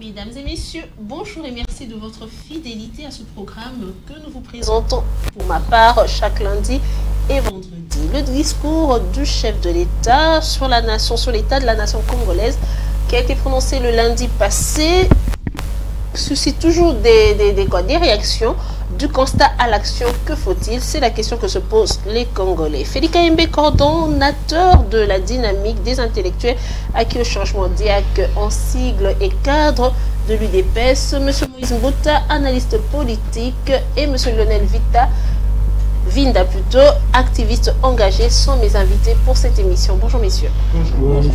Mesdames et messieurs, bonjour et merci de votre fidélité à ce programme que nous vous présentons pour ma part chaque lundi et vendredi. Le discours du chef de l'État sur la nation, sur l'état de la nation congolaise qui a été prononcé le lundi passé suscite toujours des réactions. Du constat à l'action, que faut-il? C'est la question que se posent les Congolais. Félix Kaembe, coordonnateur de la dynamique des intellectuels à qui le changement DIAC en sigle et cadre de l'UDPS, M. Moïse Mbouta, analyste politique, et M. Lionel Vinda plutôt, activiste engagé, sont mes invités pour cette émission. Bonjour messieurs. Bonjour. Bonjour.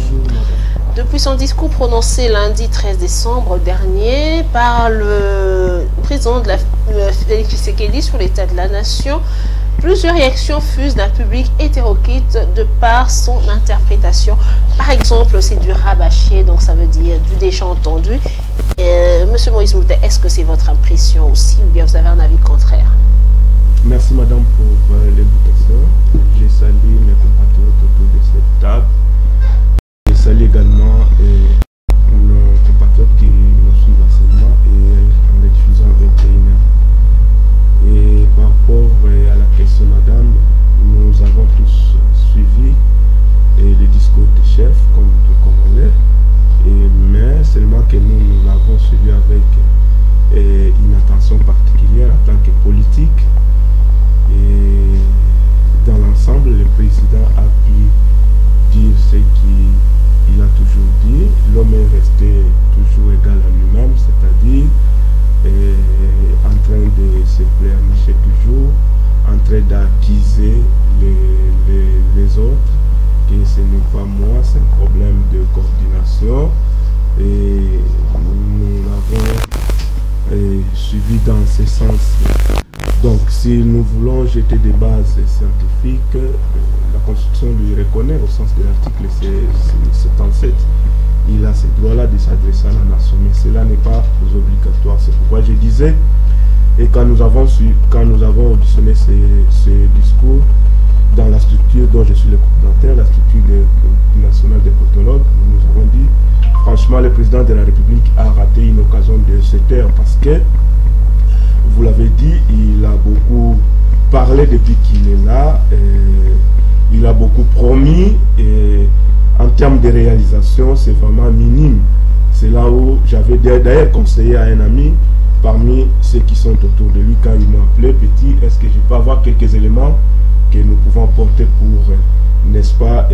Depuis son discours prononcé lundi 13 décembre dernier par le président de la Félix Tshisekedi sur l'état de la nation, plusieurs réactions fusent d'un public hétéroclite de par son interprétation. Par exemple, c'est du rabâché, donc ça veut dire du déjà entendu. Monsieur Moïse Mbouta, est-ce que c'est votre impression aussi ou bien vous avez un avis contraire? Merci madame pour l'invitation. J'ai salué mes compatriotes autour de cette table. Je salue également nos compatriotes qui nous suivent actuellement et en les diffusant avec une. Et par rapport à la question madame, nous avons tous suivi le discours du chef comme tout Congolais, mais seulement que nous l'avons suivi avec une attention particulière en tant que politique. Et dans l'ensemble, le président a pu dire ce qu'il a toujours dit. L'homme est resté toujours égal à lui-même, c'est-à-dire en train de se pleurnicher toujours, en train d'accuser les autres, que ce n'est pas moi, c'est un problème de coordination. Et nous l'avons suivi dans ce sens. Donc, si nous voulons jeter des bases scientifiques, la Constitution lui reconnaît au sens de l'article 77. Il a ce droit-là de s'adresser à la nation, mais cela n'est pas obligatoire. C'est pourquoi je disais, et quand nous avons auditionné ce discours dans la structure dont je suis le coordinateur, la structure nationale des politologues, nous avons dit, franchement, le président de la République a raté une occasion de se taire parce que, vous l'avez dit, il a beaucoup parlé depuis qu'il est là, il a beaucoup promis, et en termes de réalisation, c'est vraiment minime. C'est là où j'avais d'ailleurs conseillé à un ami, parmi ceux qui sont autour de lui, quand il m'a appelé, petit, est-ce que je peux avoir quelques éléments que nous pouvons porter pour, n'est-ce pas,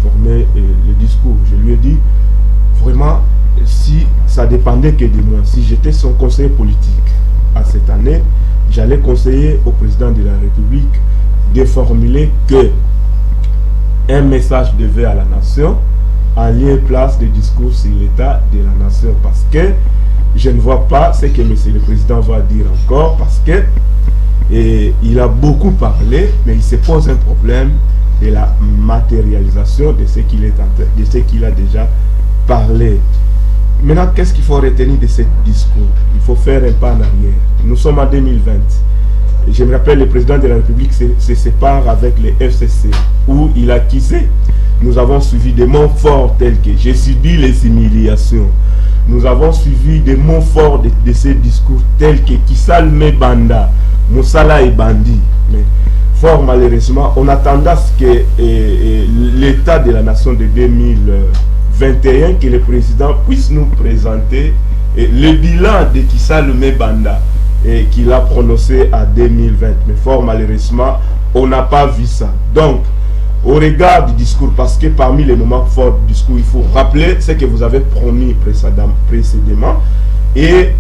former le discours. Je lui ai dit, vraiment, si ça dépendait que de moi, si j'étais son conseiller politique à cette année, j'allais conseiller au président de la République de formuler que un message devait à la nation en lieu et place de discours sur l'état de la nation, parce que je ne vois pas ce que monsieur le président va dire encore, parce que il a beaucoup parlé, mais il se pose un problème de la matérialisation de ce qu'il est en train, de ce qu'il a déjà parlé. Maintenant, qu'est-ce qu'il faut retenir de ce discours? Il faut faire un pas en arrière. Nous sommes en 2020. Je me rappelle, le président de la République se sépare avec les FCC, où il a quitté. Nous avons suivi des mots forts tels que « j'ai subi les humiliations ». Nous avons suivi des mots forts de ces discours tels que « Kissal me banda », « Moussala et bandi ». Mais fort malheureusement, on attendait à ce que l'état de la nation de 2021, que le président puisse nous présenter le bilan de Kissal me banda qu'il a prononcé à 2020. Mais fort malheureusement, on n'a pas vu ça. Donc, au regard du discours, parce que parmi les moments forts du discours, il faut rappeler ce que vous avez promis précédemment et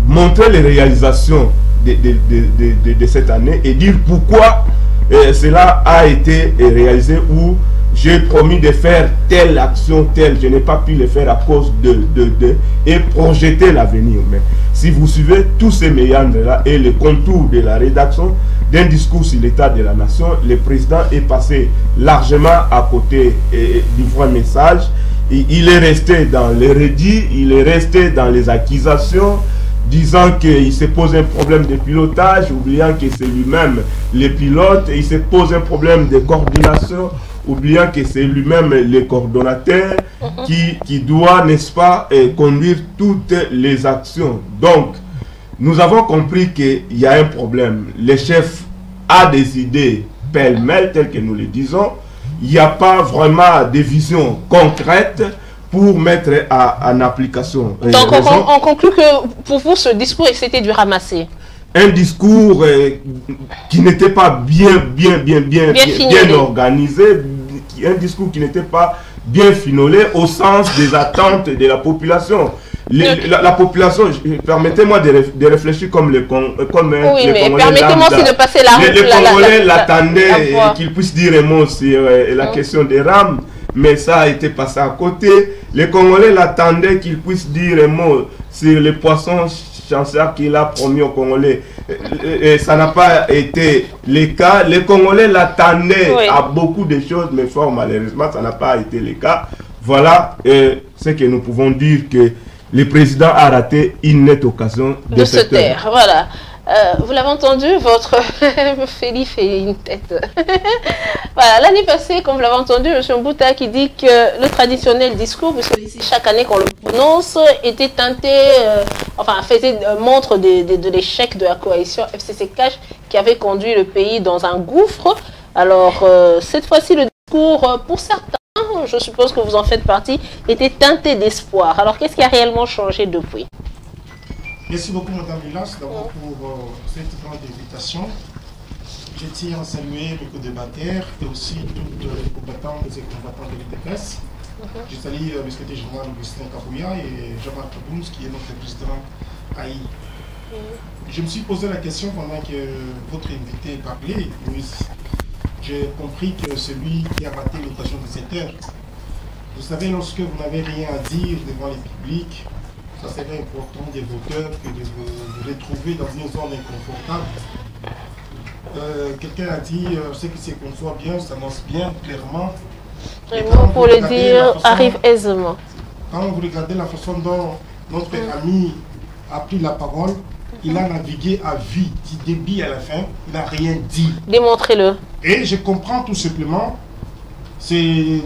montrer les réalisations de cette année et dire pourquoi cela a été réalisé ou j'ai promis de faire telle action, telle, je n'ai pas pu le faire à cause et projeter l'avenir. Mais si vous suivez tous ces méandres-là et le contour de la rédaction d'un discours sur l'état de la nation, le président est passé largement à côté du vrai message. Il est resté dans les redits, il est resté dans les accusations, disant qu'il se pose un problème de pilotage, oubliant que c'est lui-même le pilote, et il se pose un problème de coordination, oubliant que c'est lui-même le coordonnateur qui doit, n'est-ce pas, conduire toutes les actions. Donc, nous avons compris qu'il y a un problème. Le chef a des idées pêle-mêle, telles que nous le disons. Il n'y a pas vraiment de vision concrète pour mettre en application. Donc on conclut que pour vous, ce discours, c'était du ramasser. Un discours qui n'était pas bien organisé, un discours qui n'était pas bien finolé au sens des attentes de la population. La population, permettez-moi de réfléchir comme les Congolais. Oui, mais permettez-moi aussi de passer la route. Les Congolais l'attendaient qu'ils puissent dire un mot sur la question des rames, mais ça a été passé à côté. Les Congolais l'attendaient qu'ils puissent dire un mot sur les poissons chanceurs qu'il a promis aux Congolais. Et ça n'a pas été le cas. Les Congolais l'attendaient à beaucoup de choses, mais fort malheureusement, ça n'a pas été le cas. Voilà ce que nous pouvons dire, que le président a raté une nette occasion de se taire. Voilà. Vous l'avez entendu, votre Félix fait une tête. Voilà, l'année passée, comme vous l'avez entendu, M. Mbouta qui dit que le traditionnel discours, puisque ici chaque année qu'on le prononce, était teinté, enfin faisait montre de l'échec de la coalition FCC Cash qui avait conduit le pays dans un gouffre. Alors, cette fois-ci, le discours, pour certains, je suppose que vous en faites partie, était teinté d'espoir. Alors, qu'est-ce qui a réellement changé depuis? Merci beaucoup, Mme Lilas, d'abord pour cette grande invitation. Je tiens à saluer mes co-débatteurs et aussi toutes les combattantes et combattants de l'UDPS. Je salue le secrétaire général Augustin Kabouya et Jean-Marc Kabounz, qui est notre président AI. Je me suis posé la question pendant que votre invité parlait, Louis. J'ai compris que celui qui a raté l'occasion de cette heure, vous savez, lorsque vous n'avez rien à dire devant les publics, ça serait important des voteurs que de vous retrouver dans une zone inconfortable. Quelqu'un a dit, ce qui se conçoit bien, s'annonce bien, clairement. Les mots pour le dire arrivent aisément. Quand vous regardez la façon dont notre ami a pris la parole, il a navigué à vie, du début à la fin, il n'a rien dit. Démontrez-le. Et je comprends tout simplement, c'est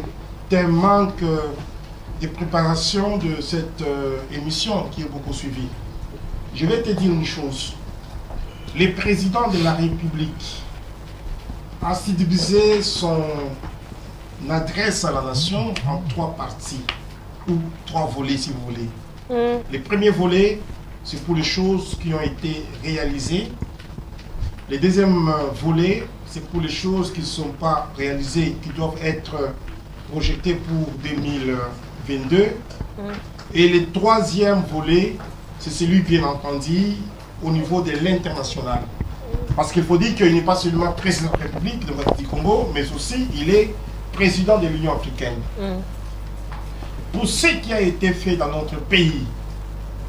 un manque de préparation de cette émission qui est beaucoup suivie. Je vais te dire une chose. Le président de la République a divisé son adresse à la nation en 3 parties, ou 3 volets si vous voulez. Le premier volet, c'est pour les choses qui ont été réalisées. Le deuxième volet, c'est pour les choses qui ne sont pas réalisées, qui doivent être projetées pour 2022. Et le troisième volet, c'est celui, bien entendu, au niveau de l'international. Parce qu'il faut dire qu'il n'est pas seulement président de la République du Congo, mais aussi il est président de l'Union africaine. Pour ce qui a été fait dans notre pays,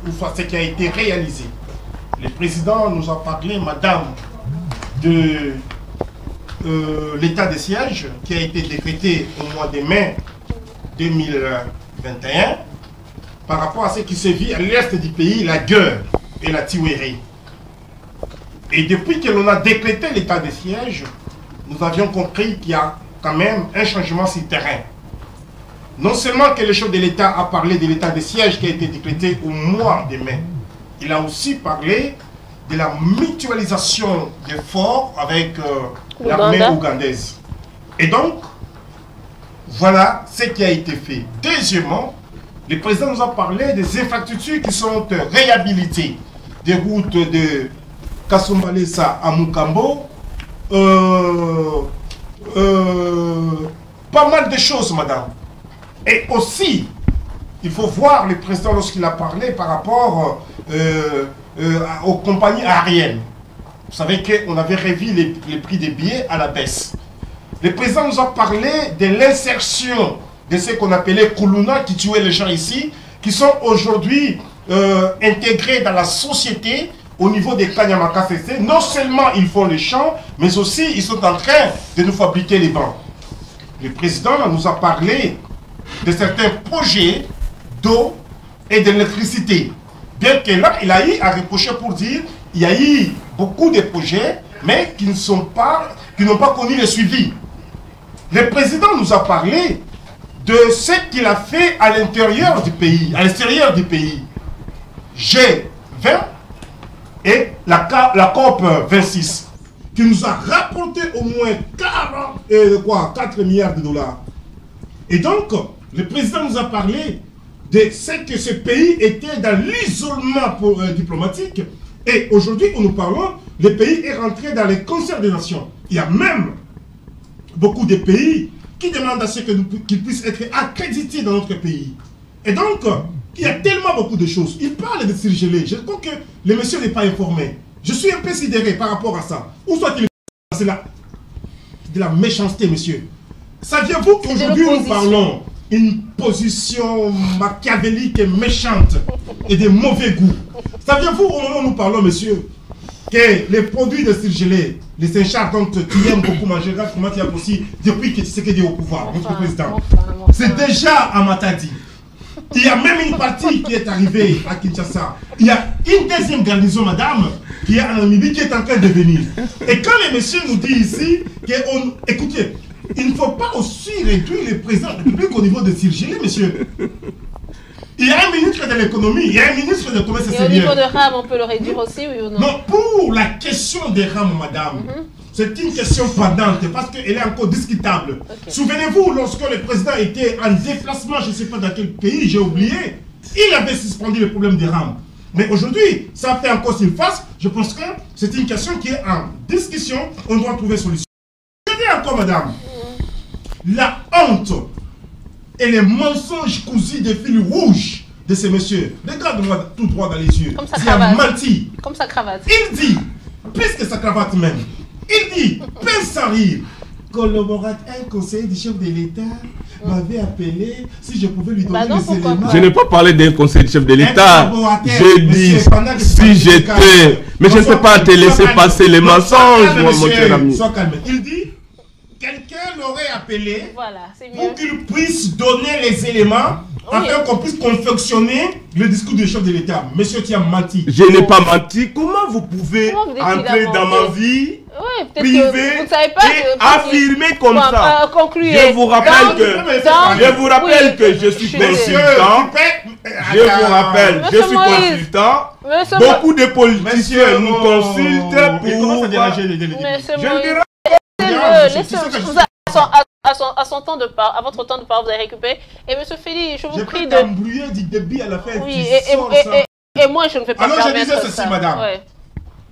ou ce qui a été réalisé, le président nous a parlé, madame, de l'état de siège qui a été décrété au mois de mai 2021 par rapport à ce qui se vit à l'est du pays, la guerre et la tuerie. Et depuis que l'on a décrété l'état de siège, nous avions compris qu'il y a quand même un changement sur le terrain. Non seulement que le chef de l'État a parlé de l'état de siège qui a été décrété au mois de mai, il a aussi parlé de la mutualisation des forts avec l'armée ougandaise. Et donc, voilà ce qui a été fait. Deuxièmement, le président nous a parlé des infrastructures qui sont réhabilitées. Des routes de Kasumbalesa à Mukambo. Pas mal de choses, madame. Et aussi, il faut voir le président lorsqu'il a parlé par rapport aux compagnies aériennes. Vous savez qu'on avait revu les prix des billets à la baisse. Le président nous a parlé de l'insertion de ce qu'on appelait Koulouna, qui tuaient les gens ici, qui sont aujourd'hui intégrés dans la société au niveau des Kanyamaka CC. Non seulement ils font les champs, mais aussi ils sont en train de nous fabriquer les bancs. Le président nous a parlé de certains projets d'eau et d'électricité. Bien que là, il a eu à reprocher pour dire qu'il y a eu beaucoup de projets, mais qui n'ont pas connu le suivi. Le président nous a parlé de ce qu'il a fait à l'intérieur du pays, à l'extérieur du pays. G20 et la COP 26, qui nous a rapporté au moins 4 milliards de dollars. Et donc, le président nous a parlé de ce que ce pays était dans l'isolement diplomatique. Et aujourd'hui, où nous parlons, le pays est rentré dans les concerts des nations. Il y a même beaucoup de pays qui demandent à ce qu'ils puissent être accrédités dans notre pays. Et donc, il y a tellement beaucoup de choses. Il parle de Sirgelé. Je crois que le monsieur n'est pas informé. Je suis un peu sidéré par rapport à ça. Où soit-il? C'est de la méchanceté, monsieur. Saviez-vous qu'aujourd'hui nous parlons une position machiavélique et méchante et de mauvais goût? Saviez-vous au moment où nous parlons, monsieur, que les produits de Sirgelé, les Saint-Charles, dont tu aimes beaucoup manger, comment tu as aussi depuis que Tshisekedi est au pouvoir, notre président, c'est déjà à Matadi. Il y a même une partie qui est arrivée à Kinshasa. Il y a une deuxième garnison, madame, qui est en Namibie, qui est en train de venir. Et quand les messieurs nous disent ici, écoutez, il ne faut pas aussi réduire le président de la République au niveau de Sirgelé, monsieur. Il y a un ministre de l'économie, il y a un ministre de commerce extérieur. Et au niveau de RAM, on peut le réduire aussi, oui ou non? Non, pour la question des RAM, madame, c'est une question pendante parce qu'elle est encore discutable. Okay. Souvenez-vous, lorsque le président était en déplacement, je ne sais pas dans quel pays, j'ai oublié, il avait suspendu le problème des RAM. Mais aujourd'hui, ça fait encore surface. Je pense que c'est une question qui est en discussion. On doit trouver solution. Je dis encore, madame, la honte et les mensonges cousus de fil rouge de ces messieurs. Regarde-moi tout droit dans les yeux. C'est un menti. Comme sa cravate. Il dit, plus que sa cravate même, il dit, pince sans rire, un conseiller du chef de l'État m'avait appelé si je pouvais lui donner les éléments. Je n'ai pas parlé d'un conseiller du chef de l'État. J'ai dit si j'étais. Mais je ne peux pas te laisser passer les mensonges, mon cher ami. Sois calme. Il dit, quelqu'un l'aurait appelé voilà, pour qu'il puisse donner les éléments afin qu'on puisse confectionner le discours du chef de l'État. Monsieur, tu as menti. Je n'ai pas menti. Comment vous pouvez entrer dans ma vie privée et affirmer comme ça? Je vous rappelle que je suis consultant. Je vous rappelle, je suis consultant. Beaucoup de politiciens nous consultent pour... À son temps de parole, à votre temps de parole, vous avez récupéré. Et monsieur Félix, je vous prie de... embrouiller du débit à la fin. Oui, et moi, je ne fais pas alors, permettre ça. Alors, je disais ceci, madame. Ouais.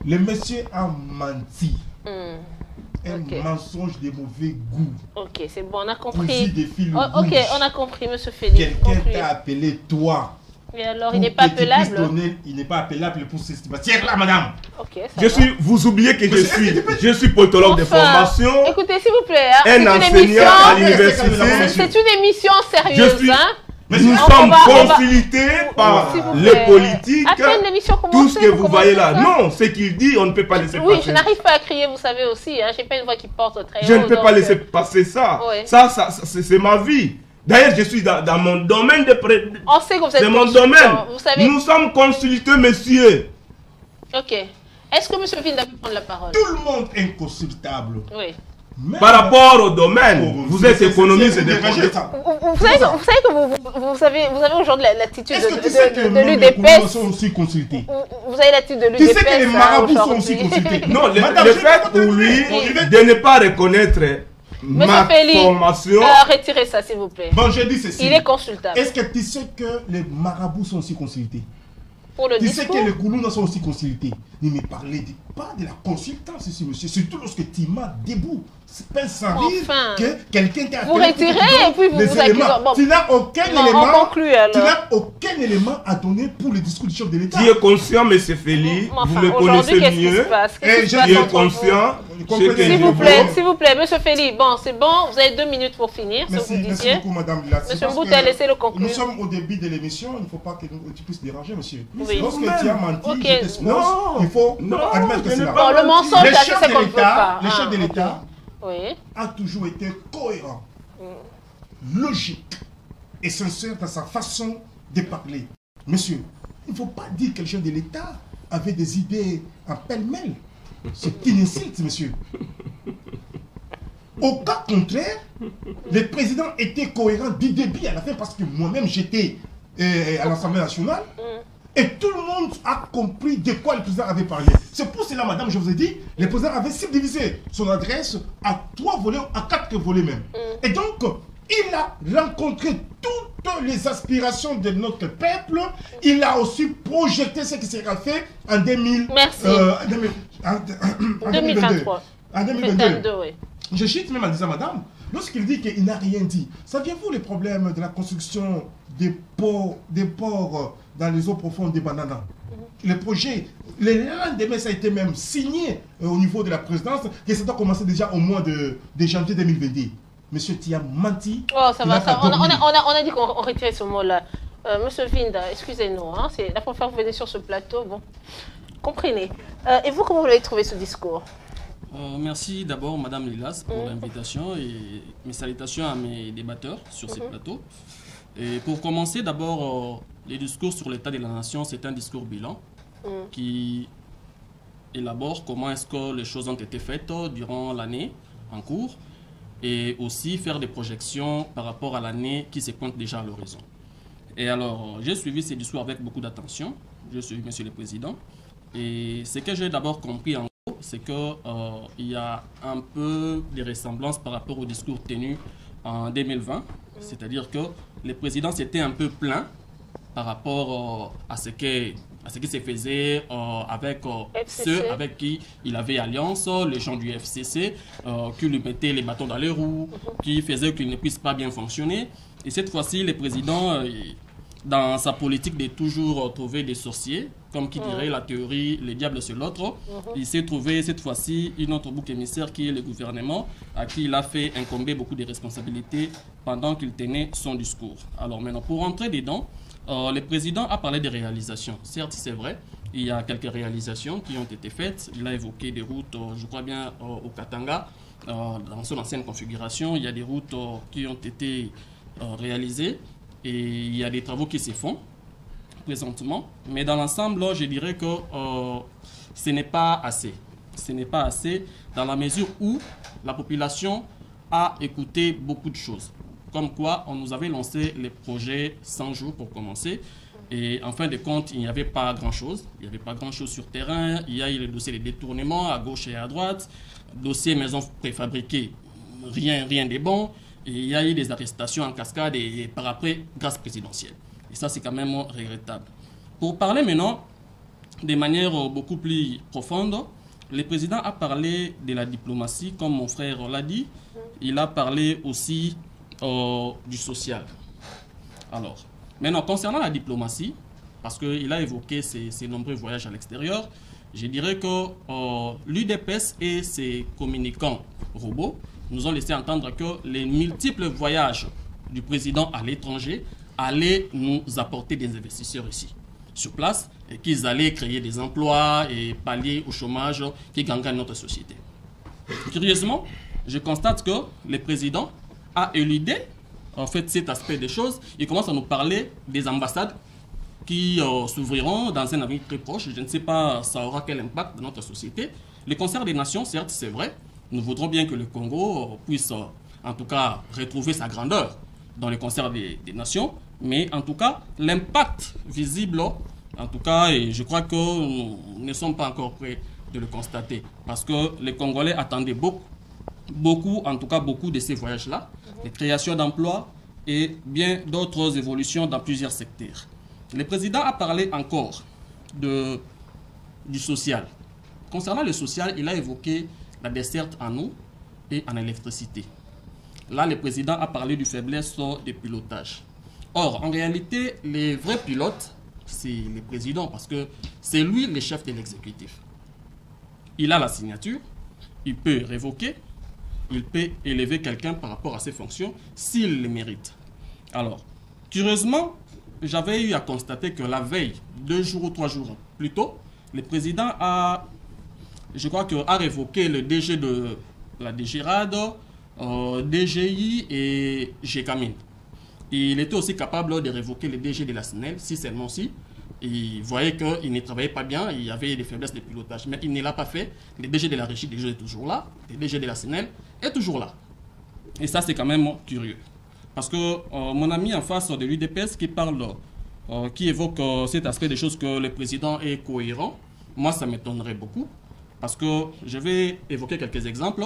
Le monsieur a menti. Un mensonge de mauvais goût. Ok, c'est bon, on a compris. Des fils ok, on a compris, monsieur Félix. Quelqu'un t'a appelé toi. Et alors, il n'est pas appelable. Il n'est pas appelable pour s'estimer. Là, madame. Okay, vous oubliez que je suis politologue de formation. Écoutez, s'il vous plaît, un enseignant à l'université. C'est une émission sérieuse. Nous sommes consultés par les politiques. Tout ce que vous voyez là. Non, ce qu'il dit, on ne peut pas laisser passer. Oui, je n'arrive pas à crier, vous savez aussi. Je n'ai pas une voix qui porte très haut. Je ne peux pas laisser passer ça. Ça, c'est ma vie. D'ailleurs, je suis dans mon domaine de On sait que vous êtes c'est mon domaine. Vous savez... Nous sommes consultés, monsieur. Ok. Est-ce que monsieur Vinde a pu prendre la parole? Tout le monde est consultable. Oui. Même par rapport au domaine, vous êtes économiste et vous savez que vous avez aujourd'hui l'attitude de l'UDPS. Vous avez l'attitude de l'UDPS. Tu sais que les marabouts sont aussi consultés. Non, le fait pour lui de ne pas reconnaître ma formation. Retirez ça, s'il vous plaît. Bon, je dis ceci. Il est consultable. Est-ce que tu sais que les marabouts sont aussi consultés? Pour le tu discours. sais que les Koulouna sont aussi consultés. Ne me parlez pas de la consultance ici, monsieur. Surtout lorsque tu m'as debout. C'est pas sans rire que quelqu'un t'a vous retirez et puis vous vous accusez. Bon, tu n'as aucun élément. Tu n'as aucun élément à donner pour le discours du chef de l'État. Tu es conscient, monsieur Félix. Vous me connaissez mieux. Tu es conscient. S'il vous plaît, monsieur Félix. Bon, c'est bon. Vous avez 2 minutes pour finir. Merci beaucoup, madame. Monsieur Mbouta, laissez-le conclure. Nous sommes au début de l'émission. Il ne faut pas que tu puisses déranger, monsieur. Oui. Lorsque tu as menti, je t'expose. Il faut admettre que c'est là. Bon, le mensonge, c'est qu'on ne peut pas. Le chef de l'État a toujours été cohérent, logique et sincère dans sa façon de parler. Monsieur, il ne faut pas dire que le chef de l'État avait des idées en pêle-mêle. C'est une insulte, monsieur. Au cas contraire, le président était cohérent du début à la fin parce que moi-même j'étais à l'Assemblée nationale et tout le monde a compris de quoi le président avait parlé. C'est pour cela, madame, je vous ai dit, le président avait subdivisé son adresse à 3 volets, à 4 volets même. Et donc, il a rencontré toutes les aspirations de notre peuple. Il a aussi projeté ce qui sera fait en 2023. En 2022. Oui. Je cite même en disant, madame, lorsqu'il dit qu'il n'a rien dit, saviez-vous les problèmes de la construction des ports dans les eaux profondes des Bananas? Le projet, le lendemain, ça a été même signé au niveau de la présidence, et ça doit commencer déjà au mois de janvier 2022. Monsieur Tia menti. Oh, ça va, ça. On a dit qu'on retirait ce mot-là. Monsieur Vinda, excusez-nous, hein, c'est la première fois que vous venez sur ce plateau. Bon, comprenez. Et vous, comment vous avez trouvé ce discours? Merci d'abord, Madame Lilas, pour l'invitation et mes salutations à mes débatteurs sur ce plateau. Et pour commencer, d'abord, le discours sur l'état de la nation, c'est un discours bilan qui élabore comment est-ce que les choses ont été faites durant l'année en cours et aussi faire des projections par rapport à l'année qui se pointe déjà à l'horizon. Et alors, j'ai suivi ces discours avec beaucoup d'attention. J'ai suivi Monsieur le Président. Et ce que j'ai d'abord compris en gros, c'est qu'il y a un peu des ressemblances par rapport au discours tenu en 2020. C'est-à-dire que le président s'était un peu plaint par rapport à ce qui se faisait avec ceux avec qui il avait alliance, les gens du FCC, qui lui mettaient les bâtons dans les roues, qui faisaient qu'il ne puisse pas bien fonctionner. Et cette fois-ci, le président, dans sa politique de toujours trouver des sorciers, comme qui dirait la théorie, le diable c'est l'autre, il s'est trouvé cette fois-ci une autre bouc émissaire qui est le gouvernement, à qui il a fait incomber beaucoup de responsabilités pendant qu'il tenait son discours. Alors maintenant, pour rentrer dedans, le président a parlé des réalisations. Certes, c'est vrai, il y a quelques réalisations qui ont été faites. Il a évoqué des routes, je crois bien, au Katanga. Dans son ancienne configuration, il y a des routes qui ont été réalisées et il y a des travaux qui se font présentement. Mais dans l'ensemble, je dirais que ce n'est pas assez. Ce n'est pas assez dans la mesure où la population a écouté beaucoup de choses. Comme quoi, on nous avait lancé les projets 100 jours pour commencer. Et en fin de compte, il n'y avait pas grand-chose. Il n'y avait pas grand-chose sur terrain. Il y a eu le dossier des détournements à gauche et à droite. Dossier maisons préfabriquées, rien de bon. Et il y a eu des arrestations en cascade et par après, grâce présidentielle. Et ça, c'est quand même regrettable. Pour parler maintenant de manière beaucoup plus profonde, le président a parlé de la diplomatie, comme mon frère l'a dit. Il a parlé aussi du social. Alors, maintenant, concernant la diplomatie, parce qu'il a évoqué ses nombreux voyages à l'extérieur, je dirais que l'UDPS et ses communicants robots nous ont laissé entendre que les multiples voyages du président à l'étranger allaient nous apporter des investisseurs ici, sur place, et qu'ils allaient créer des emplois et pallier au chômage qui gangrène notre société. Curieusement, je constate que le président a éludé en fait cet aspect des choses. Il commence à nous parler des ambassades qui s'ouvriront dans un avenir très proche. Je ne sais pas ça aura quel impact dans notre société. Le concert des nations, certes, c'est vrai. Nous voudrons bien que le Congo puisse en tout cas retrouver sa grandeur dans le concert des nations. Mais en tout cas, l'impact visible, en tout cas, et je crois que nous ne sommes pas encore prêts de le constater. Parce que les Congolais attendaient beaucoup, en tout cas beaucoup de ces voyages-là, les créations d'emplois et bien d'autres évolutions dans plusieurs secteurs. Le président a parlé encore du social. Concernant le social, il a évoqué la desserte en eau et en électricité. Là, le président a parlé du faiblesse de pilotage. Or, en réalité, les vrais pilotes, c'est le président parce que c'est lui le chef de l'exécutif. Il a la signature, il peut révoquer, il peut élever quelqu'un par rapport à ses fonctions s'il le mérite. Alors, curieusement, j'avais eu à constater que la veille, 2 jours ou 3 jours plus tôt, le président a révoqué le DG de la DGRAD, DGI et GECAMIN. Il était aussi capable de révoquer le DG de la SNEL, si seulement si. Il voyait qu'il ne travaillait pas bien, il y avait des faiblesses de pilotage. Mais il ne l'a pas fait. Le DG de la Régie déjà est toujours là, le DG de la SNEL est toujours là. Et ça, c'est quand même curieux. Parce que mon ami en face de l'UDPS qui parle, qui évoque cet aspect des choses que le président est cohérent, moi, ça m'étonnerait beaucoup. Parce que je vais évoquer quelques exemples.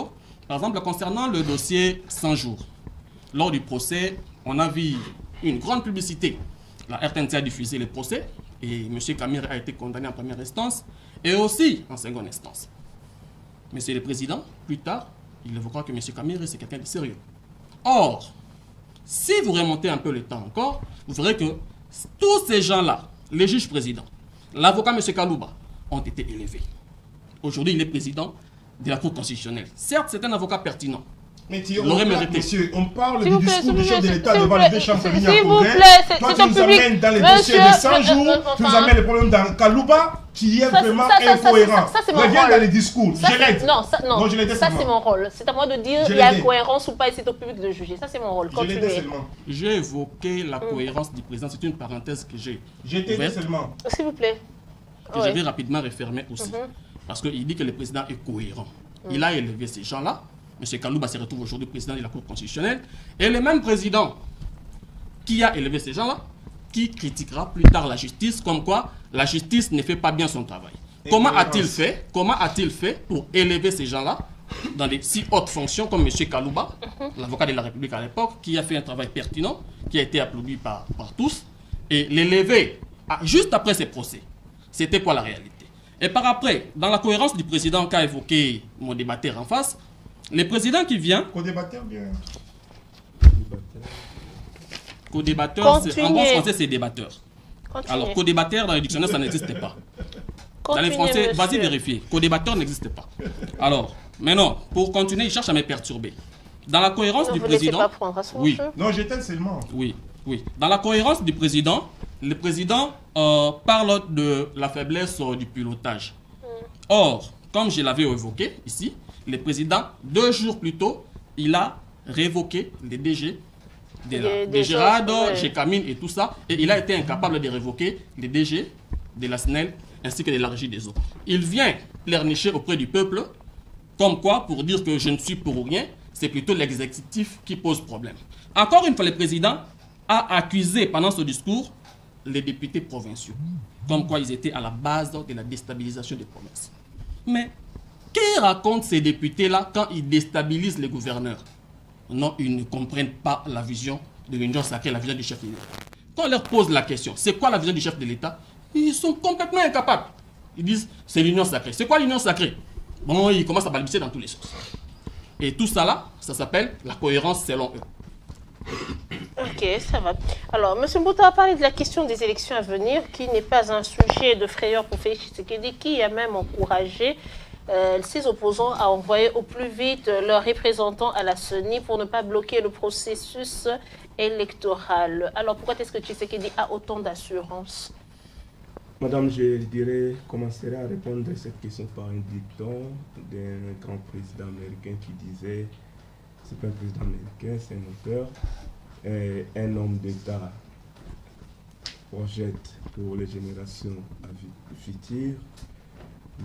Par exemple, concernant le dossier 100 jours, lors du procès, on a vu une grande publicité. La RTNC a diffusé le procès et M. Camir a été condamné en première instance et aussi en seconde instance. Monsieur le Président, plus tard, il évoquera que M. Camir c'est quelqu'un de sérieux. Or, si vous remontez un peu le temps encore, vous verrez que tous ces gens-là, les juges présidents, l'avocat M. Kalouba, ont été élevés. Aujourd'hui, il est président de la Cour constitutionnelle. Certes, c'est un avocat pertinent. Mais monsieur, on parle du discours du chef de l'État devant les deux chambres féminines à Congrès. Toi, tu nous amènes dans les dossiers de 100 jours, tu nous amènes les problèmes dans Kalouba, qui est vraiment incohérent. Reviens dans les discours. Je l'aide. Non, ça c'est mon rôle. C'est à moi de dire il y a incohérence ou pas et c'est au public de juger. Ça c'est mon rôle. J'ai évoqué la cohérence du président. C'est une parenthèse que j'ai ouverte seulement. S'il vous plaît. Que je vais rapidement refermer aussi. Parce qu'il dit que le président est cohérent. Il a élevé ces gens-là. M. Kalouba se retrouve aujourd'hui président de la Cour constitutionnelle. Et le même président qui a élevé ces gens-là, qui critiquera plus tard la justice, comme quoi la justice ne fait pas bien son travail. Comment a-t-il fait pour élever ces gens-là dans des si hautes fonctions comme M. Kalouba, l'avocat de la République à l'époque, qui a fait un travail pertinent, qui a été applaudi par tous, et l'élever juste après ces procès? C'était quoi la réalité? Et par après, dans la cohérence du président qu'a évoqué mon débatteur en face, le président qui vient... Co-débatteur bien. Co-débatteur, en bon français, c'est débatteur. Alors, co-débatteur, dans le dictionnaire, ça n'existe pas. Dans les français, vas-y vérifier. Co-débatteur n'existe pas. Alors, maintenant, pour continuer, il cherche à me perturber. Dans la cohérence du président... Pas prendre à son oui. jeu. Non, j'étais seulement. Oui, oui. Dans la cohérence du président, le président parle de la faiblesse du pilotage. Or, comme je l'avais évoqué ici, le président, 2 jours plus tôt, il a révoqué les DG de Gérard, chez Camine et tout ça, et il a été incapable de révoquer les DG de la SNEL ainsi que de la Régie des eaux. Il vient pleurnicher auprès du peuple, comme quoi, pour dire que je ne suis pour rien, c'est plutôt l'exécutif qui pose problème. Encore une fois, le président a accusé pendant ce discours les députés provinciaux, comme quoi ils étaient à la base de la déstabilisation des provinces. Mais que racontent ces députés-là quand ils déstabilisent les gouverneurs? Non, ils ne comprennent pas la vision de l'Union sacrée, la vision du chef de l'État. Quand on leur pose la question, c'est quoi la vision du chef de l'État? Ils sont complètement incapables. Ils disent, c'est l'Union sacrée. C'est quoi l'Union sacrée? Bon, ils commencent à balbutier dans tous les sens. Et tout ça là, ça s'appelle la cohérence selon eux. Ok, ça va. Alors, M. Mbouta a parlé de la question des élections à venir, qui n'est pas un sujet de frayeur pour Félix Tshisekedi, qui a même encouragé ses opposants à envoyer au plus vite leurs représentants à la CENI pour ne pas bloquer le processus électoral. Alors, pourquoi est-ce que Tshisekedi a autant d'assurance? Madame, je dirais, commencerai à répondre à cette question par un dicton d'un grand président américain qui disait, c'est pas un président américain, c'est un auteur, un homme d'État projette pour les générations futures,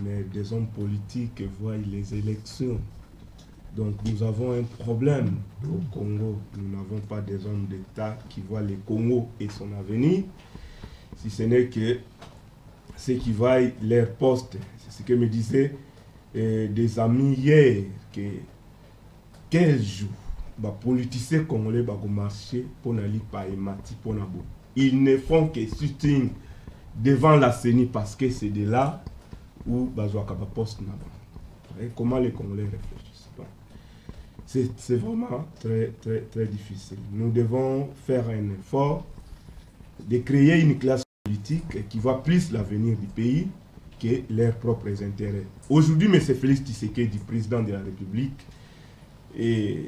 mais des hommes politiques voient les élections. Donc nous avons un problème au Congo. Nous n'avons pas des hommes d'État qui voient le Congo et son avenir, si ce n'est que ceux qui voient leur poste. C'est ce que me disaient des amis hier, que 15 jours, les politiciens congolais vont marcher pour n'aller pas émati pour n'abo. Ils ne font que soutenir devant la CENI parce que c'est de là où Bazoaka va poste n'a. Comment les Congolais réfléchissent? C'est vraiment très difficile. Nous devons faire un effort de créer une classe politique qui voit plus l'avenir du pays que leurs propres intérêts. Aujourd'hui, M. Félix Tshisekedi, président de la République, et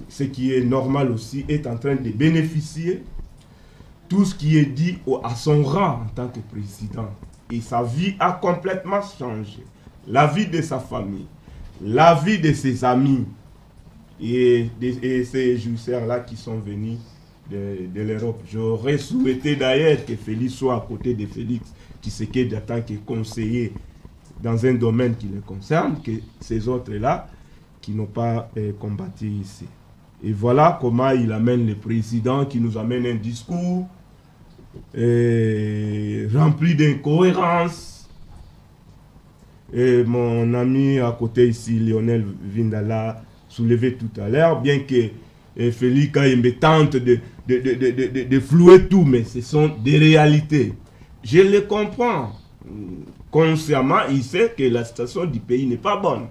ce qui est normal aussi, est en train de bénéficier tout ce qui est dit à son rang en tant que président. Et sa vie a complètement changé. La vie de sa famille, la vie de ses amis et ces jouisseurs-là qui sont venus de l'Europe. J'aurais souhaité d'ailleurs que Félix soit à côté de Félix Tshisekedi en tant que conseiller dans un domaine qui le concerne, que ces autres-là qui n'ont pas combattu ici. Et voilà comment il amène le président qui nous amène un discours rempli d'incohérences. Et mon ami à côté ici, Lionel Vindala, soulevé tout à l'heure, bien que Félix Kayembe tente de flouer tout, mais ce sont des réalités. Je le comprends. Consciemment, il sait que la situation du pays n'est pas bonne.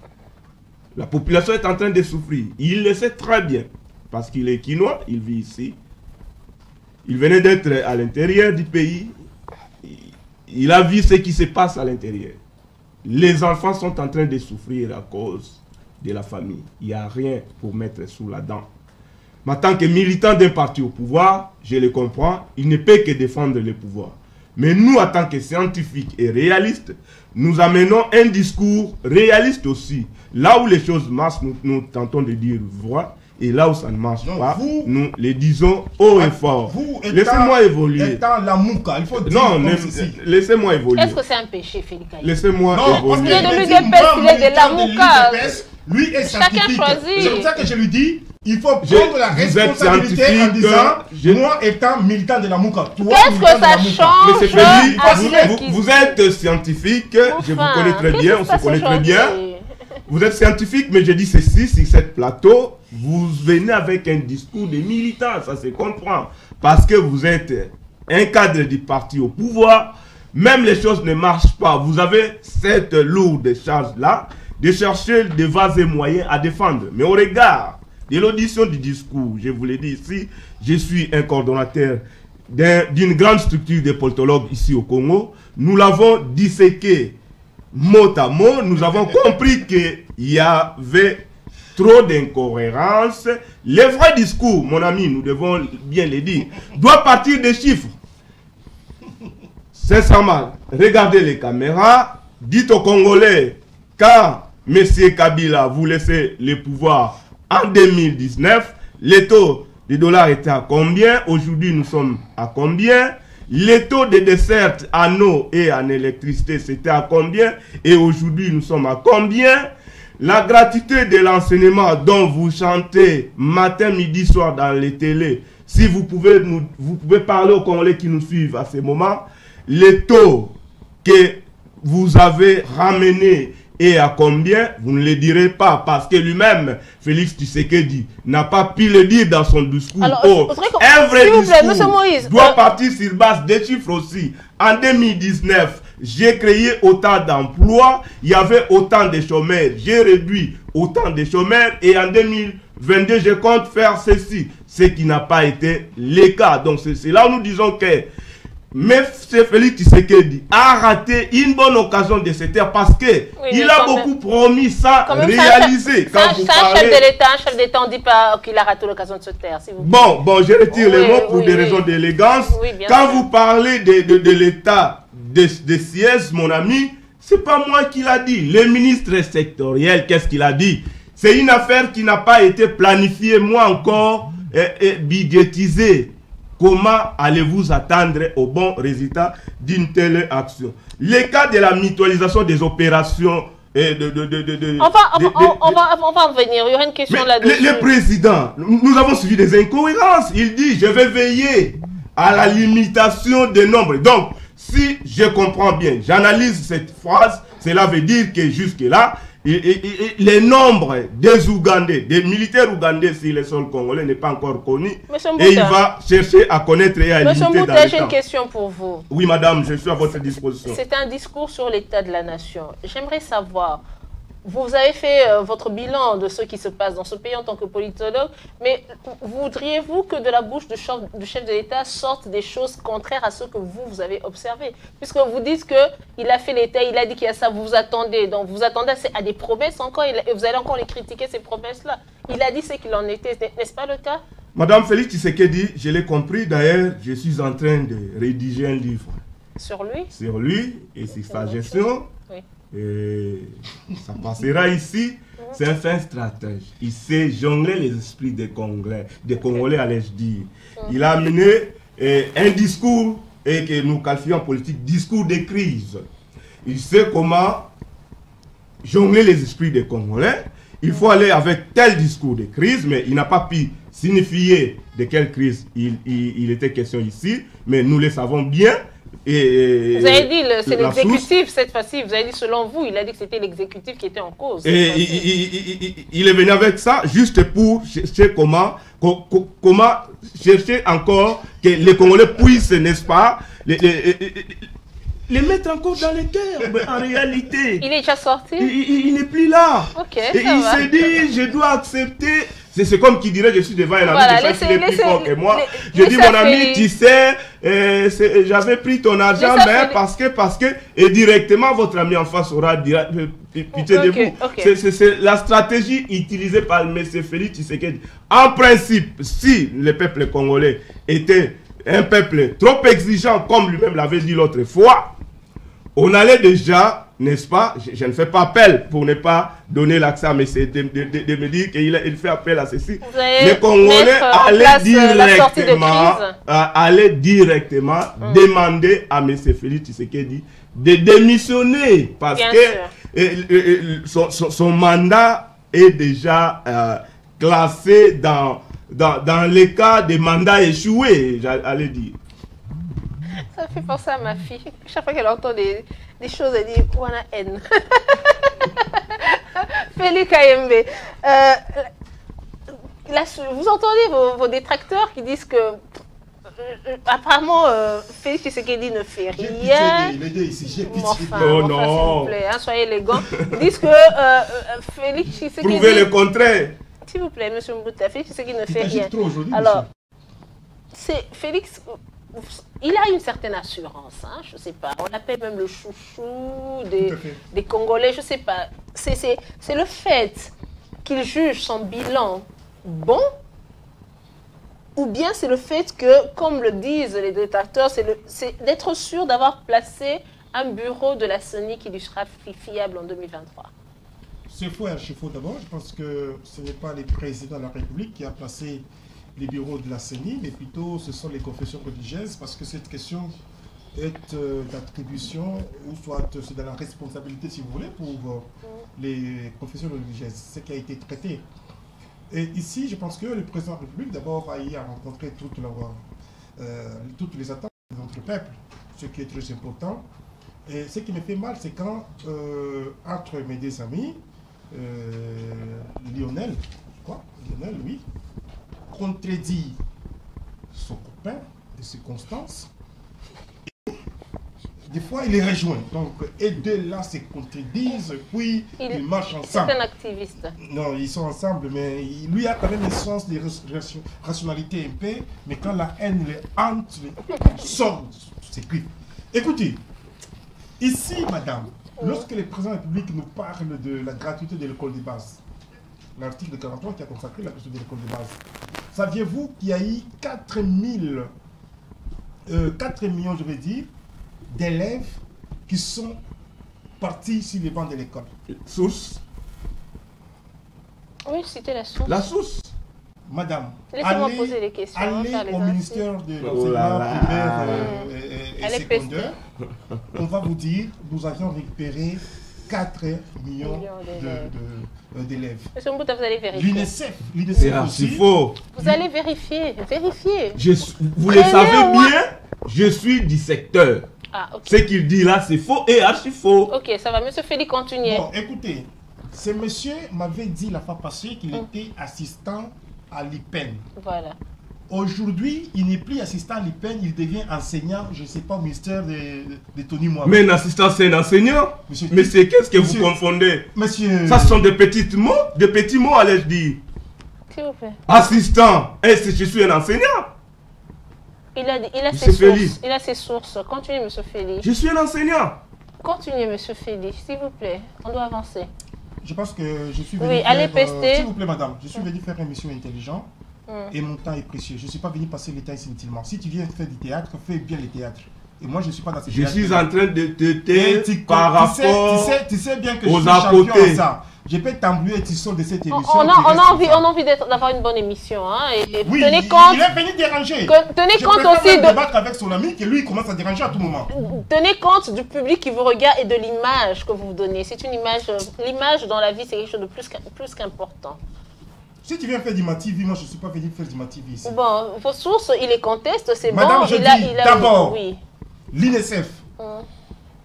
La population est en train de souffrir. Il le sait très bien. Parce qu'il est quinois, il vit ici. Il venait d'être à l'intérieur du pays. Il a vu ce qui se passe à l'intérieur. Les enfants sont en train de souffrir à cause de la famille. Il n'y a rien pour mettre sous la dent. Mais en tant que militant d'un parti au pouvoir, je le comprends, il ne peut que défendre le pouvoir. Mais nous, en tant que scientifiques et réalistes, nous amenons un discours réaliste aussi. Là où les choses marchent, nous tentons de dire voilà. Et là où ça ne marche pas, nous les disons haut et fort. Laissez-moi évoluer. Étant la mouka, il faut dire non, laissez-moi évoluer. Est-ce que c'est un péché, Félix? Laissez-moi évoluer. Parce qu'il est de l'UDPS, il est de la mouka. Lui est scientifique. Chacun choisit. C'est pour ça que je lui dis, il faut prendre la responsabilité en disant, moi étant militant de la mouka, toi qu'est-ce que ça change? Monsieur Félix, vous êtes scientifique, je vous connais très bien, on se connaît très bien. Vous êtes scientifique, mais je dis ceci, sur cette plateau, vous venez avec un discours de militant, ça se comprend. Parce que vous êtes un cadre du parti au pouvoir, même les choses ne marchent pas. Vous avez cette lourde charge-là de chercher des vases et moyens à défendre. Mais au regard de l'audition du discours, je vous l'ai dit ici, je suis un coordonnateur d'une grande structure de politologues ici au Congo. Nous l'avons disséqué mot à mot, nous avons compris qu'il y avait trop d'incohérences. Le vrai discours, mon ami, nous devons bien le dire, doit partir des chiffres. Sincèrement, regardez les caméras, dites aux Congolais, quand M. Kabila vous laissez le pouvoir en 2019, le taux du dollar était à combien? Aujourd'hui, nous sommes à combien? Les taux de desserte en eau et en électricité, c'était à combien? Et aujourd'hui, nous sommes à combien? La gratuité de l'enseignement dont vous chantez matin, midi, soir dans les télés, si vous pouvez parler aux Congolais qui nous suivent à ce moment, les taux que vous avez ramenés et à combien, vous ne le direz pas, parce que lui-même, Félix Tshisekedi, n'a pas pu le dire dans son discours. Alors, un vrai discours doit partir sur base des chiffres aussi. En 2019, j'ai créé autant d'emplois, il y avait autant de chômeurs, j'ai réduit autant de chômeurs, et en 2022, je compte faire ceci, ce qui n'a pas été le cas. Donc c'est là où nous disons que mais Félix Tshisekedi a raté une bonne occasion de se taire parce qu'il a beaucoup promis sans réaliser. Un chef de l'État, on ne dit pas qu'il a raté l'occasion de se taire. Si vous bon, je retire les mots pour des raisons d'élégance. Quand vous parlez de l'État des sièges, mon ami, c'est pas moi qui l'a dit. Le ministre sectoriel, qu'est-ce qu'il a dit? C'est une affaire qui n'a pas été planifiée, moi encore, budgétisée. Comment allez-vous attendre au bon résultat d'une telle action? Le cas de la mutualisation des opérations on va en venir, il y aura une question là-dessus. Le président, nous avons suivi des incohérences. Il dit, je vais veiller à la limitation des nombres. Donc, si je comprends bien, j'analyse cette phrase, cela veut dire que jusque-là, les nombres des Ougandais, des militaires ougandais sur le sol congolais n'est pas encore connu. Et il va chercher à connaître et à limiter dans le temps. Monsieur Mbouta, j'ai une question pour vous. Oui, madame, je suis à votre disposition. C'est un discours sur l'état de la nation. J'aimerais savoir, vous avez fait votre bilan de ce qui se passe dans ce pays en tant que politologue, mais voudriez-vous que de la bouche du chef de l'État sortent des choses contraires à ce que vous avez observé? Puisque vous dites qu'il a fait l'État, il a dit qu'il y a ça, vous vous attendez. Donc vous attendez à des promesses encore, et vous allez encore les critiquer, ces promesses-là. Il a dit ce qu'il en était, n'est-ce pas le cas? Madame Félix Tshisekedi, je l'ai compris, d'ailleurs, je suis en train de rédiger un livre. Sur lui? Sur lui et sur sa gestion. Oui. Et ça passera ici. C'est un fin stratège. Il sait jongler les esprits des Congolais, allais-je dire. Il a amené un discours et que nous qualifions en politique discours de crise. Il sait comment jongler les esprits des Congolais. il faut aller avec tel discours de crise, mais il n'a pas pu signifier de quelle crise il était question ici, mais nous le savons bien. Et vous avez dit c'est l'exécutif cette fois-ci, vous avez dit selon vous, il a dit que c'était l'exécutif qui était en cause. Et il est venu avec ça juste pour chercher comment chercher encore que les Congolais puissent, n'est-ce pas, les mettre encore dans les cœurs. Mais en réalité, il est déjà sorti. Il n'est plus là. Ok, et il se dit, je dois accepter. C'est comme qui dirait, je suis devant un ami qui est plus fort que moi. Je dis, mon ami, tu sais, j'avais pris ton argent, mais parce que, et directement, votre ami en face aura pitié de vous. C'est la stratégie utilisée par M. Félix Tshisekedi. En principe, si le peuple congolais était un peuple trop exigeant, comme lui-même l'avait dit l'autre fois, on allait déjà, n'est-ce pas, je ne fais pas appel pour ne pas donner l'accès à M. de me dire qu'il fait appel à ceci. Les Congolais allaient directement demander à M. Félix Tshisekedi de démissionner parce que son mandat est déjà classé dans les cas des mandats échoués, j'allais dire. Ça fait penser à ma fille. Chaque fois qu'elle entend des choses, elle dit « Wana N ». Félix Kayembe, vous entendez vos détracteurs qui disent que apparemment Félix Tshisekedi ne fait rien. Non, s'il vous plaît, hein, soyez élégants. Ils disent que Félix Tshisekedi... Prouvez le contraire. S'il vous plaît, monsieur Mbouta, Félix Tshisekedi ne fait rien. Alors, c'est Félix... Il a une certaine assurance, hein, je ne sais pas. On l'appelle même le chouchou des Congolais, je ne sais pas. C'est le fait qu'il juge son bilan bon, ou bien c'est le fait que, comme le disent les détracteurs, c'est d'être sûr d'avoir placé un bureau de la CENI qui lui sera fiable en 2023. C'est faux et archi-faux d'abord. Je pense que ce n'est pas le président de la République qui a placé les bureaux de la CENI, mais plutôt ce sont les confessions religieuses, parce que cette question est d'attribution, ou soit c'est de la responsabilité, si vous voulez, pour les confessions religieuses, ce qui a été traité. Et ici, je pense que le président de la République, d'abord, a rencontré toutes les attentes de notre peuple, ce qui est très important. Et ce qui me fait mal, c'est quand, entre mes deux amis, Lionel, oui, contredit son copain de circonstances. Et des fois, il les rejoint. Donc, et de là, se contredisent, puis ils marchent ensemble. C'est un activiste. Non, ils sont ensemble, mais lui a quand même un sens de rationalité un peu, mais quand la haine les hante, il sort de ses griffes. Écoutez, ici, madame, lorsque le président de la République nous parle de la gratuité de l'école de base, l'article 43 qui a consacré la gratuité de l'école de base, saviez-vous qu'il y a eu 4 millions, je vais dire, d'élèves qui sont partis sur les bancs de l'école? Source? Oui, c'était la source. La source? Madame, laissez-moi poser les questions. Allez au ministère de l'enseignement primaire et secondaire. On va vous dire, nous avions récupéré 4 millions d'élèves. Monsieur Mbouta, vous allez vérifier. L'UNICEF aussi. Faux. Vous allez vérifier. Vous le savez bien, je suis du secteur. Ah, okay. Ce qu'il dit là, c'est faux et archi faux. Ok, ça va. Monsieur Félix, continuez. Bon, écoutez, ce monsieur m'avait dit la fois passée qu'il était assistant à l'IPEN. Voilà. Aujourd'hui, il n'est plus assistant à l'IPEN, il devient enseignant, je ne sais pas, au ministère de Tony Mohamed. Mais un assistant, c'est un enseignant. Mais c'est qu'est-ce que vous confondez? Monsieur... Ça, ce sont des petits mots, allais-je dire. S'il vous plaît. Assistant, je suis un enseignant. Il a ses sources. Continuez, monsieur Félix. Je suis un enseignant. Continuez, monsieur Félix, s'il vous plaît. On doit avancer. Je pense que je suis venu s'il vous plaît, madame, je suis venu faire une émission intelligente et mon temps est précieux. Je ne suis pas venu passer le temps inutilement. Si tu viens faire du théâtre, fais bien le théâtre. Et moi, je ne suis pas dans ce théâtre. Je suis en train de te taire par rapport tu sais bien que je suis champion en ça. je peux t'embrouiller Tisson de cette émission. On a envie d'avoir une bonne émission. Hein, et oui, tenez compte, il est venu déranger. Tenez compte aussi de débattre avec son ami que lui, il commence à déranger à tout moment. Tenez compte du public qui vous regarde et de l'image que vous donnez. C'est une image, l'image dans la vie, c'est quelque chose de plus qu'important. Si tu viens faire du TV, moi je ne suis pas venu faire du TV ici. Bon, vos sources, il les conteste, c'est bon. Madame, je dis d'abord, oui. l'INSF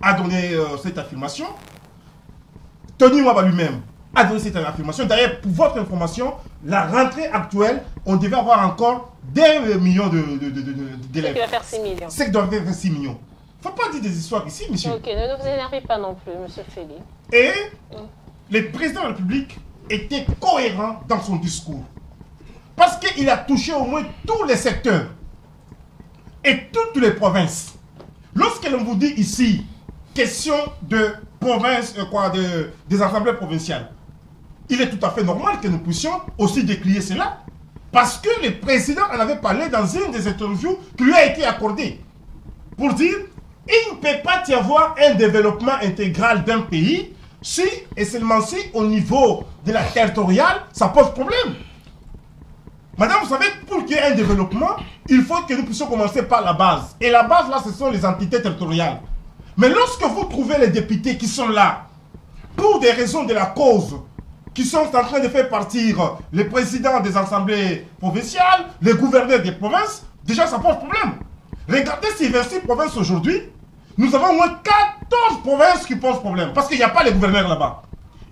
a donné cette affirmation. Tony Mwaba lui-même a donné cette affirmation. D'ailleurs, pour votre information, la rentrée actuelle, on devait avoir encore des millions d'élèves. C'est qui va faire 6 millions. C'est qui doit faire 6 millions. Il ne faut pas dire des histoires ici, monsieur. Ok, ne vous énervez pas non plus, monsieur Félix. Et le président de la République était cohérent dans son discours. Parce qu'il a touché au moins tous les secteurs et toutes les provinces. Lorsque l'on vous dit ici, question de province, des assemblées provinciales, il est tout à fait normal que nous puissions aussi décrier cela. Parce que le président en avait parlé dans une des interviews qui lui a été accordée. Pour dire, il ne peut pas y avoir un développement intégral d'un pays si, et seulement si, au niveau de la territoriale, ça pose problème. Madame, vous savez, pour qu'il y ait un développement, il faut que nous puissions commencer par la base. Et la base, là, ce sont les entités territoriales. Mais lorsque vous trouvez les députés qui sont là, pour des raisons de la cause, qui sont en train de faire partir les présidents des assemblées provinciales, les gouverneurs des provinces, déjà ça pose problème. Regardez ces 26 provinces aujourd'hui, nous avons au moins 14 provinces qui posent problème, parce qu'il n'y a pas les gouverneurs là-bas.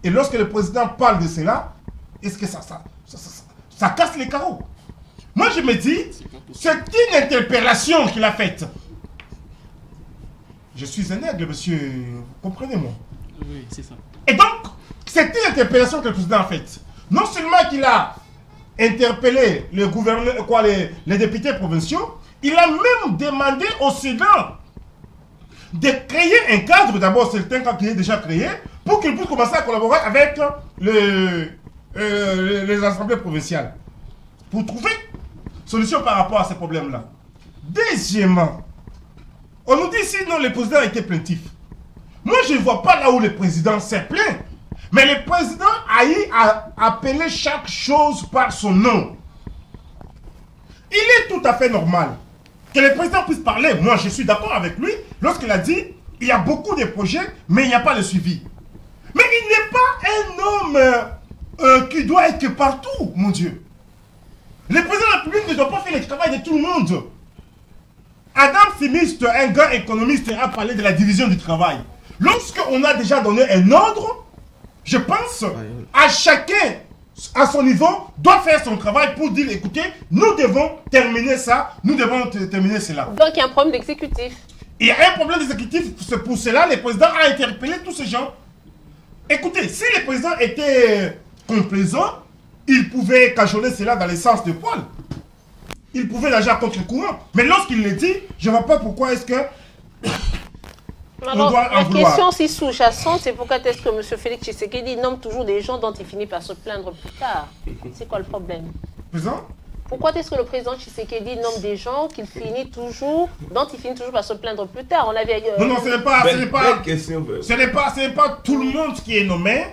Et lorsque le président parle de cela, est-ce que ça casse les carreaux? Moi je me dis, c'est une interpellation qu'il a faite. Je suis un aigle, monsieur, comprenez-moi. Oui, c'est ça. Et donc, c'est une interpellation que le président a faite. Non seulement qu'il a interpellé le gouverneur, les députés provinciaux, il a même demandé au Sénat de créer un cadre, d'abord c'est un cadre qui est déjà créé, pour qu'il puisse commencer à collaborer avec les assemblées provinciales. Pour trouver solution par rapport à ces problèmes-là. Deuxièmement, on nous dit ici, non, le président a été plaintif. Moi, je ne vois pas là où le président s'est plaint. Mais le président a eu à appeler chaque chose par son nom. Il est tout à fait normal que le président puisse parler. Moi, je suis d'accord avec lui lorsqu'il a dit il y a beaucoup de projets, mais il n'y a pas de suivi. Mais il n'est pas un homme qui doit être partout, mon Dieu. Le président de la République ne doit pas faire le travail de tout le monde. Adam Smith, un grand économiste, a parlé de la division du travail. Lorsqu'on a déjà donné un ordre, je pense à chacun, à son niveau, doit faire son travail pour dire, écoutez, nous devons terminer ça, nous devons terminer cela. Donc il y a un problème d'exécutif. Il y a un problème d'exécutif, c'est pour cela le président a interpellé tous ces gens. Écoutez, si le président était complaisant, il pouvait cajoler cela dans le sens de poil. Il pouvait l'agir contre courant. Mais lorsqu'il le dit, je ne vois pas pourquoi est-ce que... Alors, la question aussi sous-jacente, c'est pourquoi est-ce que M. Félix Tshisekedi nomme toujours des gens dont il finit par se plaindre plus tard? C'est quoi le problème? Président? Pourquoi est-ce que le président Tshisekedi nomme des gens dont il finit toujours par se plaindre plus tard? On avait, Non, ce n'est pas tout le monde qui est nommé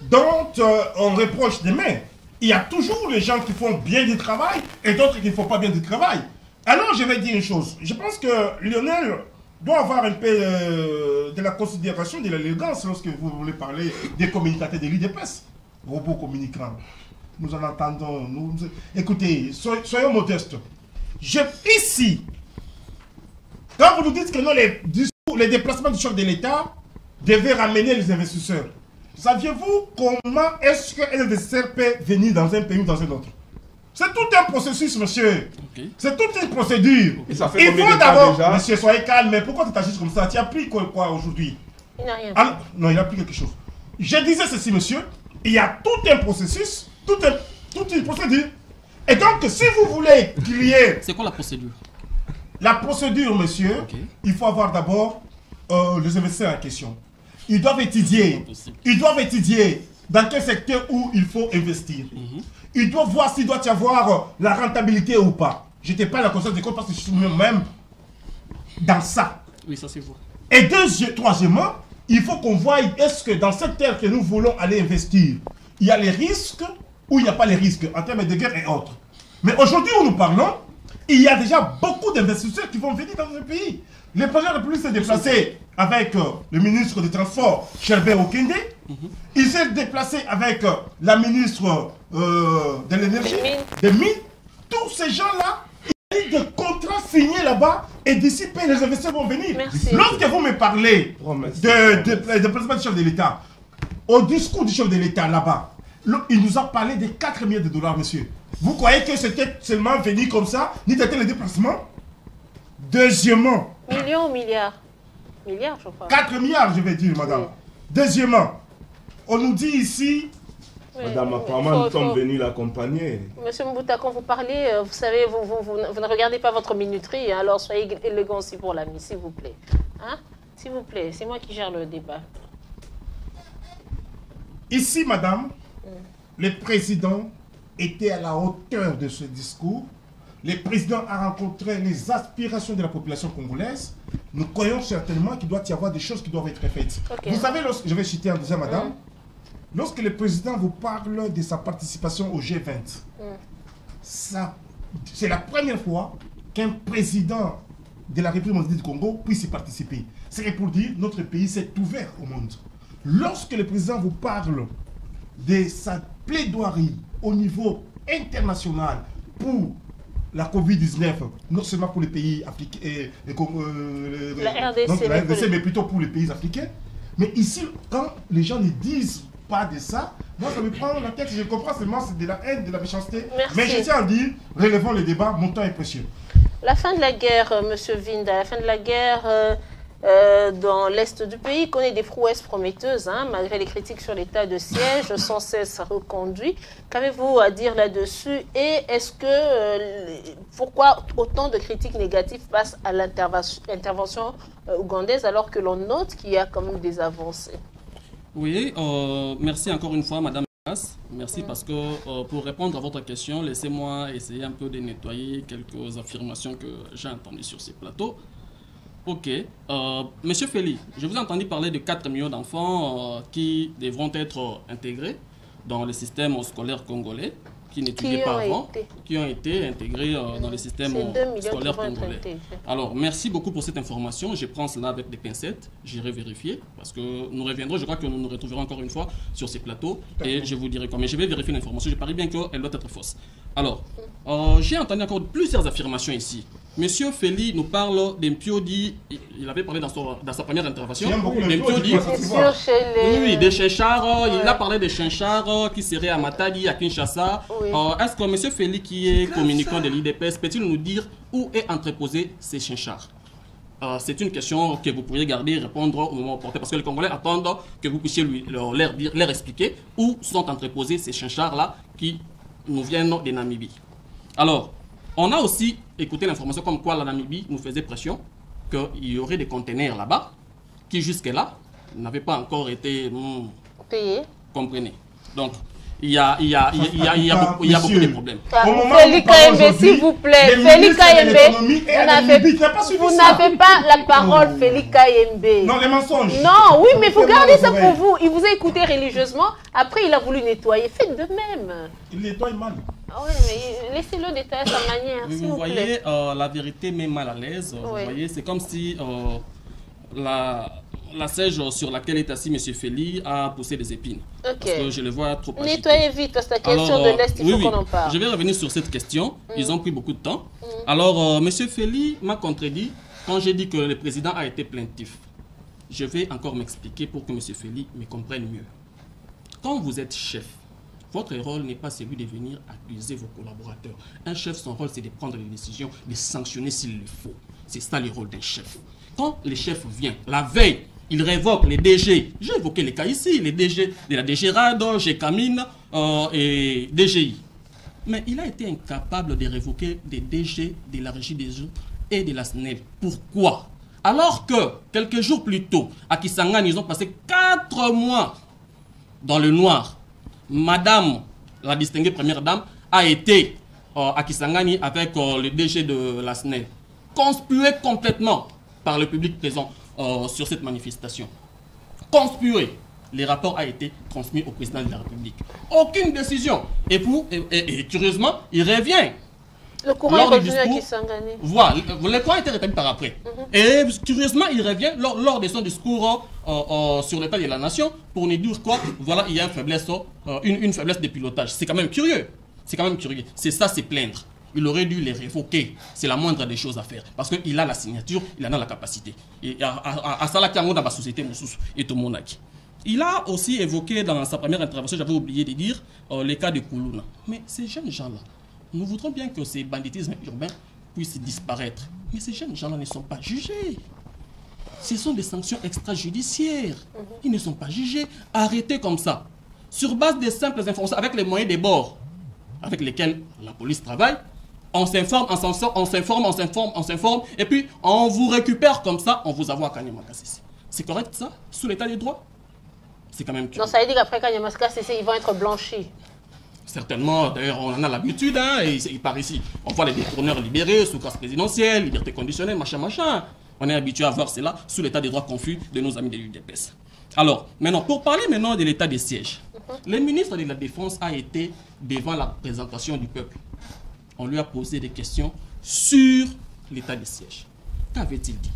dont on reproche des mains. Il y a toujours les gens qui font bien du travail et d'autres qui ne font pas bien du travail. Alors, je vais dire une chose. Je pense que Lionel doit avoir un peu de la considération, de l'élégance lorsque vous voulez parler des communicateurs de l'IDPS. Robots communicants. Nous en entendons. Écoutez, soyons modestes. Ici, quand vous nous dites que non, les déplacements du chef de l'État devaient ramener les investisseurs, saviez-vous comment est-ce qu'un investisseur peut venir dans un pays ou dans un autre? C'est tout un processus, monsieur. Okay. C'est toute une procédure. Il faut d'abord... Monsieur, soyez calme, mais pourquoi tu t'agis comme ça? Tu as pris quoi aujourd'hui? Il n'a rien fait. Non, il a pris quelque chose. Je disais ceci, monsieur. Il y a tout un processus, toute une procédure. Et donc, si vous voulez qu'il y ait... C'est quoi la procédure? La procédure, monsieur, il faut avoir d'abord les investisseurs en question. Ils doivent étudier dans quel secteur où il faut investir. Ils doivent voir s'il doit y avoir la rentabilité ou pas. Je n'étais pas à la conscience des comptes parce que je suis même dans ça. Oui, ça c'est vrai. Et troisièmement, il faut qu'on voie est-ce que dans cette terre que nous voulons aller investir, il y a les risques ou il n'y a pas les risques en termes de guerre et autres. Mais aujourd'hui où nous parlons, il y a déjà beaucoup d'investisseurs qui vont venir dans ce pays. Le président de la République s'est déplacé avec le ministre des Transports, Sherbet Okende. Il s'est déplacé avec la ministre de l'Énergie, des Mines. Tous ces gens-là, il y a des contrats signés là-bas et d'ici peu, les investisseurs vont venir. Merci. Lorsque vous me parlez de président du chef de l'État, au discours du chef de l'État là-bas, il nous a parlé de 4 milliards de dollars, monsieur. Vous croyez que c'était seulement venu comme ça, ni d'être le déplacement? Deuxièmement. Millions ou milliards? Milliards, je crois. 4 milliards, je vais dire, madame. Oui. Deuxièmement, on nous dit ici... Oui, madame, apparemment, nous sommes venus l'accompagner. Monsieur Mbouta, quand vous parlez, vous savez, vous ne regardez pas votre minuterie, hein, alors soyez élégant aussi pour l'ami, s'il vous plaît. Hein? S'il vous plaît, c'est moi qui gère le débat. Ici, madame, le président était à la hauteur de ce discours. Le président a rencontré les aspirations de la population congolaise. Nous croyons certainement qu'il doit y avoir des choses qui doivent être faites. Okay. Vous savez, je vais citer en disant, madame, lorsque le président vous parle de sa participation au G20, c'est la première fois qu'un président de la République du Congo puisse y participer. C'est pour dire que notre pays s'est ouvert au monde. Lorsque le président vous parle de sa plaidoirie au niveau international pour la Covid-19, non seulement pour les pays africains, la RDC, mais plutôt pour les pays africains. Mais ici, quand les gens ne disent pas de ça, moi ça me prend la tête, je comprends seulement c'est de la haine, de la méchanceté. Merci. Mais je tiens à dire, relevons le débat, mon temps est précieux. La fin de la guerre, Monsieur Vinda, la fin de la guerre dans l'est du pays connaît des prouesses prometteuses, hein, malgré les critiques sur l'état de siège sans cesse reconduit. Qu'avez-vous à dire là-dessus? Et est-ce que pourquoi autant de critiques négatives face à l'intervention ougandaise alors que l'on note qu'il y a quand même des avancées? Oui, merci encore une fois, Madame. Merci parce que pour répondre à votre question, laissez-moi essayer un peu de nettoyer quelques affirmations que j'ai entendues sur ces plateaux. Ok. Monsieur Feli, je vous ai entendu parler de 4 millions d'enfants qui devront être intégrés dans le système scolaire congolais, qui n'étudiaient pas avant, qui ont été intégrés dans le système scolaire congolais. Alors, merci beaucoup pour cette information. Je prends cela avec des pincettes. J'irai vérifier parce que nous reviendrons. Je crois que nous nous retrouverons encore une fois sur ces plateaux et je vous dirai quoi. Mais je vais vérifier l'information. Je parie bien qu'elle doit être fausse. Alors, j'ai entendu encore plusieurs affirmations ici. Monsieur Feli nous parle d'Mpiodi, il avait parlé dans sa première intervention. D'Mpiodi, oui, des chinchards, il a parlé des chinchards qui seraient à Matadi, à Kinshasa. Oui. Est-ce que Monsieur Feli, qui est communicant de l'IDPS, peut-il nous dire où est entreposé ces chinchards? C'est une question que vous pourriez garder et répondre au moment opportun, parce que les Congolais attendent que vous puissiez leur expliquer où sont entreposés ces chinchards-là qui nous viennent de Namibie. Alors, on a aussi écouté l'information comme quoi la Namibie nous faisait pression qu'il y aurait des conteneurs là-bas qui jusque-là n'avaient pas encore été payés. Comprenez. Donc, il y a beaucoup de problèmes. Félix Kayembe, s'il vous plaît. Félix Kayembe, vous n'avez pas la parole, Félix Kayembe. Non, les mensonges. Non, oui, mais vous gardez ça pour vous. Il vous a écouté religieusement. Après, il a voulu nettoyer. Faites de même. Il nettoie mal. Ah oui, mais laissez-le détailler sa manière. Oui, vous voyez, la vérité met mal à l'aise. Oui. Vous voyez, c'est comme si la sèche sur laquelle est assis M. Feli a poussé des épines. Okay. Parce que je le vois trop agité. Nettoyez vite, parce que la question de l'Est, il faut qu'on en parle. Je vais revenir sur cette question. Ils ont pris beaucoup de temps. Alors, M. Feli m'a contredit quand j'ai dit que le président a été plaintif. Je vais encore m'expliquer pour que M. Feli me comprenne mieux. Quand vous êtes chef, votre rôle n'est pas celui de venir accuser vos collaborateurs. Un chef, son rôle, c'est de prendre les décisions, de sanctionner s'il le faut. C'est ça le rôle d'un chef. Quand le chef vient, la veille, il révoque les DG. J'ai évoqué les cas ici, les DG de la DG Rado, GECAMINE et DGI. Mais il a été incapable de révoquer des DG de la Régie des eaux et de la SNEL. Pourquoi? Alors que, quelques jours plus tôt, à Kisangani, ils ont passé 4 mois dans le noir. Madame, la distinguée première dame, a été à Kisangani avec le DG de la SNEL, conspué complètement par le public présent sur cette manifestation. conspiré. Les rapports a été transmis au président de la République. Aucune décision. Et curieusement, il revient. Le courant est revenu à Kisangani. Voilà, le courant a été rétabli par après. Et curieusement, il revient lors de son discours sur l'état de la nation pour nous dire quoi. Voilà, il y a une faiblesse de pilotage. C'est quand même curieux. C'est quand même curieux. C'est ça, c'est plaindre. Il aurait dû les révoquer. C'est la moindre des choses à faire. Parce qu'il a la signature, il en a la capacité. Et à ça, dans la société, et tout le monde. Il a aussi évoqué dans sa première intervention, j'avais oublié de dire, les cas de Koulouna. Mais ces jeunes gens-là, nous voudrons bien que ces banditismes urbains puissent disparaître. Mais ces jeunes gens-là ne sont pas jugés. Ce sont des sanctions extrajudiciaires. Ils ne sont pas jugés. Arrêtés comme ça. Sur base des simples informations, avec les moyens des bords avec lesquels la police travaille, on s'informe, on s'informe, et puis on vous récupère comme ça, on vous avoue à Kanyama-Kasese. C'est correct ça? Sous l'état des droits? C'est quand même curieux. Non, ça veut dire qu'après Kanyama-Kasese, ils vont être blanchis. Certainement, d'ailleurs on en a l'habitude, hein, et par ici, on voit les détourneurs libérés sous grâce présidentielle, liberté conditionnelle, machin. On est habitué à voir cela sous l'état des droits confus de nos amis de l'UDPS. Alors, maintenant, pour parler maintenant de l'état des sièges, le ministre de la Défense a été devant la présentation du peuple. On lui a posé des questions sur l'état des sièges. Qu'avait-il dit?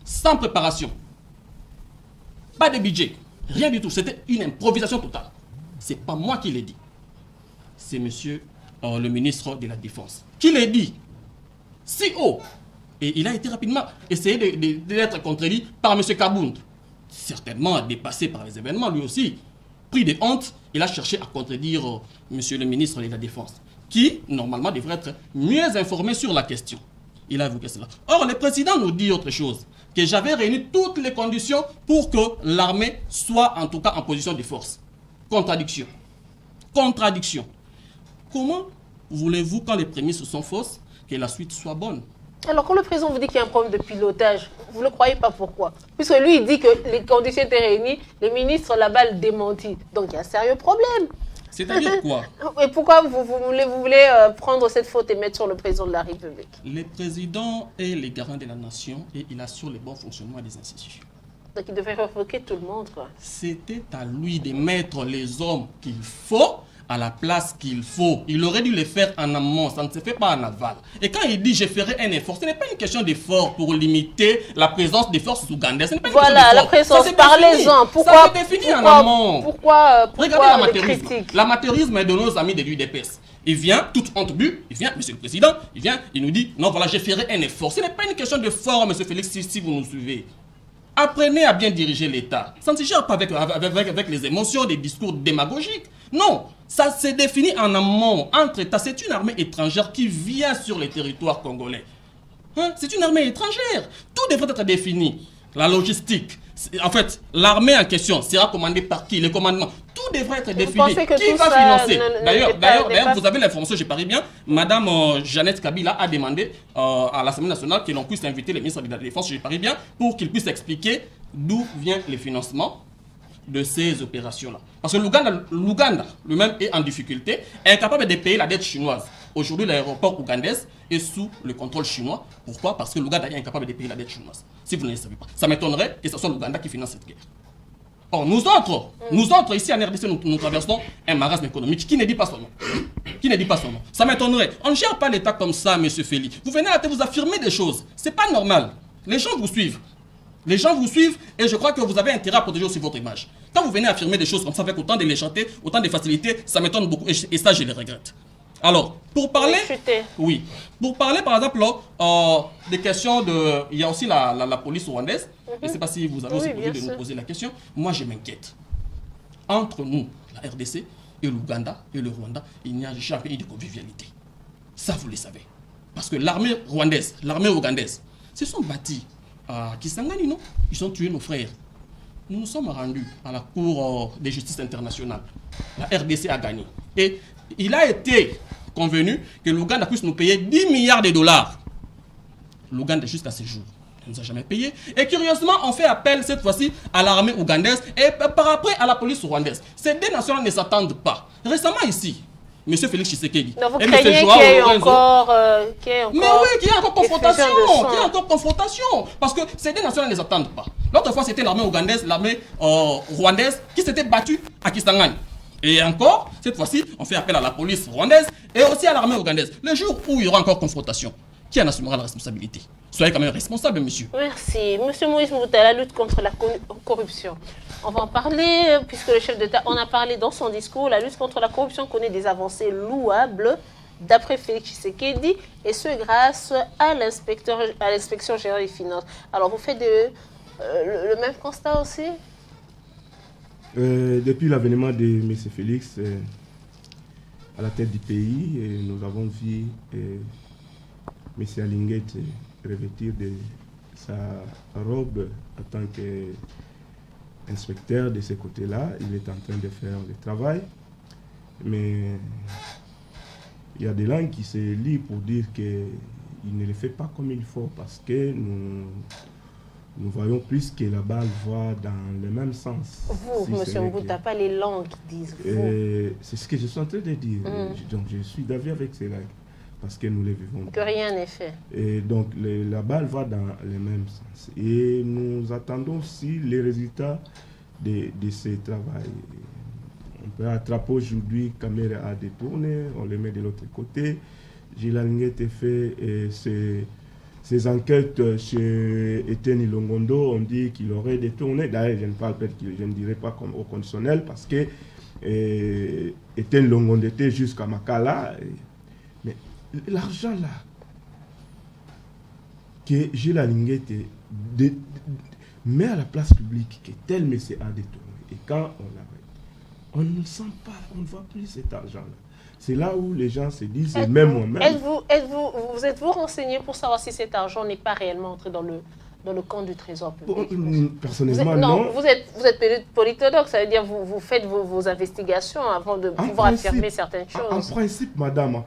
Sans préparation, pas de budget, rien du tout. C'était une improvisation totale. Ce n'est pas moi qui l'ai dit. C'est monsieur le ministre de la Défense qui l'a dit. Si haut. Et il a été rapidement essayé d'être contredit par monsieur Kabound. Certainement dépassé par les événements, lui aussi. Pris de honte, il a cherché à contredire monsieur le ministre de la Défense, qui, normalement, devrait être mieux informé sur la question. Il a évoqué cela. Or, le président nous dit autre chose, que j'avais réuni toutes les conditions pour que l'armée soit, en tout cas, en position de force. Contradiction. Contradiction. Comment voulez-vous, quand les prémices sont fausses, que la suite soit bonne? Alors, quand le président vous dit qu'il y a un problème de pilotage, vous ne le croyez pas pourquoi? Puisque lui, il dit que les conditions étaient réunies, le ministre là-bas le démentit. Donc, il y a un sérieux problème. C'est-à-dire quoi? Et pourquoi vous voulez prendre cette faute et mettre sur le président de la République? Le président est le garant de la nation et il assure le bon fonctionnement des institutions. Donc, il devait révoquer tout le monde, quoi. C'était à lui de mettre les hommes qu'il faut à la place qu'il faut. Il aurait dû le faire en amont, ça ne se fait pas en aval. Et quand il dit je ferai un effort, ce n'est pas une question d'effort pour limiter la présence des forces ougandaises. Ce n'est pas une question voilà, la présence, parlez-en. Pourquoi ça s'est défini en amont. Pourquoi regardez l'amateurisme. L'amateurisme est de nos amis de l'UDPS. Il vient, toute honte but, il vient, monsieur le président, il vient, il nous dit, non voilà, je ferai un effort. Ce n'est pas une question d'effort, monsieur Félix, si vous nous suivez. Apprenez à bien diriger l'État. Ça ne se gère pas avec les émotions, des discours démagogiques. Non, ça s'est défini en amont, entre États. C'est une armée étrangère qui vient sur les territoires congolais. Hein? C'est une armée étrangère. Tout devrait être défini. La logistique, en fait, l'armée en question sera commandée par qui? Les commandements. Tout devrait être défini. Qui va financer? D'ailleurs, vous avez l'information, je parie bien. Madame Jeannette Kabila a demandé à l'Assemblée nationale que l'on puisse inviter le ministre de la Défense, je parie bien, pour qu'il puisse expliquer d'où vient le financement de ces opérations-là. Parce que l'Ouganda lui-même est en difficulté, est incapable de payer la dette chinoise. Aujourd'hui, l'aéroport ougandais est sous le contrôle chinois. Pourquoi? Parce que l'Ouganda est incapable de payer la dette chinoise. Si vous ne le savez pas. Ça m'étonnerait que ce soit l'Ouganda qui finance cette guerre. Or, nous autres, ici en RDC, nous traversons un marasme économique qui ne dit pas son nom. Qui ne dit pas son nom. Ça m'étonnerait. On ne gère pas l'État comme ça, monsieur Félix. Vous venez à vous affirmer des choses. C'est pas normal. Les gens vous suivent. Les gens vous suivent et je crois que vous avez intérêt à protéger aussi votre image. Quand vous venez affirmer des choses comme ça avec autant de légèreté, autant de facilité, ça m'étonne beaucoup et ça, je les regrette. Alors, pour parler... Oui. Pour parler, par exemple, des questions de... Il y a aussi la police rwandaise. Je ne sais pas si vous avez aussi envie de nous poser la question. Moi, je m'inquiète. Entre nous, la RDC et l'Ouganda et le Rwanda, il n'y a jamais eu de convivialité. Ça, vous le savez. Parce que l'armée rwandaise, l'armée ougandaise, se sont bâtis à Kisangani, non? Ils ont tué nos frères. Nous nous sommes rendus à la Cour de justice internationale. La RDC a gagné. Et il a été convenu que l'Ouganda puisse nous payer 10 milliards de dollars. L'Ouganda, jusqu'à ce jour, ne nous a jamais payé. Et curieusement, on fait appel cette fois-ci à l'armée ougandaise et par après à la police rwandaise. Ces deux nations ne s'attendent pas. Récemment ici, M. Félix Tshisekedi. Donc vous et craignez qu'il y ait encore... Mais oui, qu'il y ait encore confrontation. Qu'il y ait encore confrontation. Parce que ces deux nations ne les attendent pas. L'autre fois, c'était l'armée ougandaise, l'armée rwandaise qui s'était battue à Kisangani. Et encore, cette fois-ci, on fait appel à la police rwandaise et aussi à l'armée ougandaise. Le jour où il y aura encore confrontation, qui en assumera la responsabilité? Soyez quand même responsable, monsieur. Merci. Monsieur Moïse Mouta, la lutte contre la corruption. On va en parler, puisque le chef d'État en a parlé dans son discours. La lutte contre la corruption connaît des avancées louables, d'après Félix Tshisekedi, et ce grâce à l'inspection générale des finances. Alors, vous faites le même constat aussi? Depuis l'avènement de M. Félix à la tête du pays, nous avons vu M. Alinguet revêtir de sa robe en tant qu'inspecteur de ce côté-là. Il est en train de faire le travail, mais il y a des langues qui se lient pour dire qu'il ne le fait pas comme il faut, parce que nous voyons plus que la balle va dans le même sens. Vous, si M. Mouta, pas les langues qui disent vous. C'est ce que je suis en train de dire. Donc je suis d'avis avec ces langues, parce que nous les vivons. Que rien n'est fait. Et donc la balle va dans le même sens. Et nous attendons aussi les résultats de ce travail. On peut attraper aujourd'hui, caméra à détourner, on les met de l'autre côté. Gilles Alinguet fait ces enquêtes chez Etienne Longondo, on dit qu'il aurait détourné. D'ailleurs, je ne dirais pas comme au conditionnel, parce que Etienne Longondo était jusqu'à Makala. Mais l'argent là, que Gilles Alinguet met à la place publique, que tel monsieur a détourné, et quand on l'arrête, on ne sent pas, on ne voit plus cet argent-là. C'est là où les gens se disent, et même moi-même... Êtes-vous renseigné pour savoir si cet argent n'est pas réellement entré dans le compte du Trésor public? Personnellement, non. Vous êtes politologue, ça veut dire que vous faites vos investigations avant de pouvoir affirmer certaines choses. En principe, madame,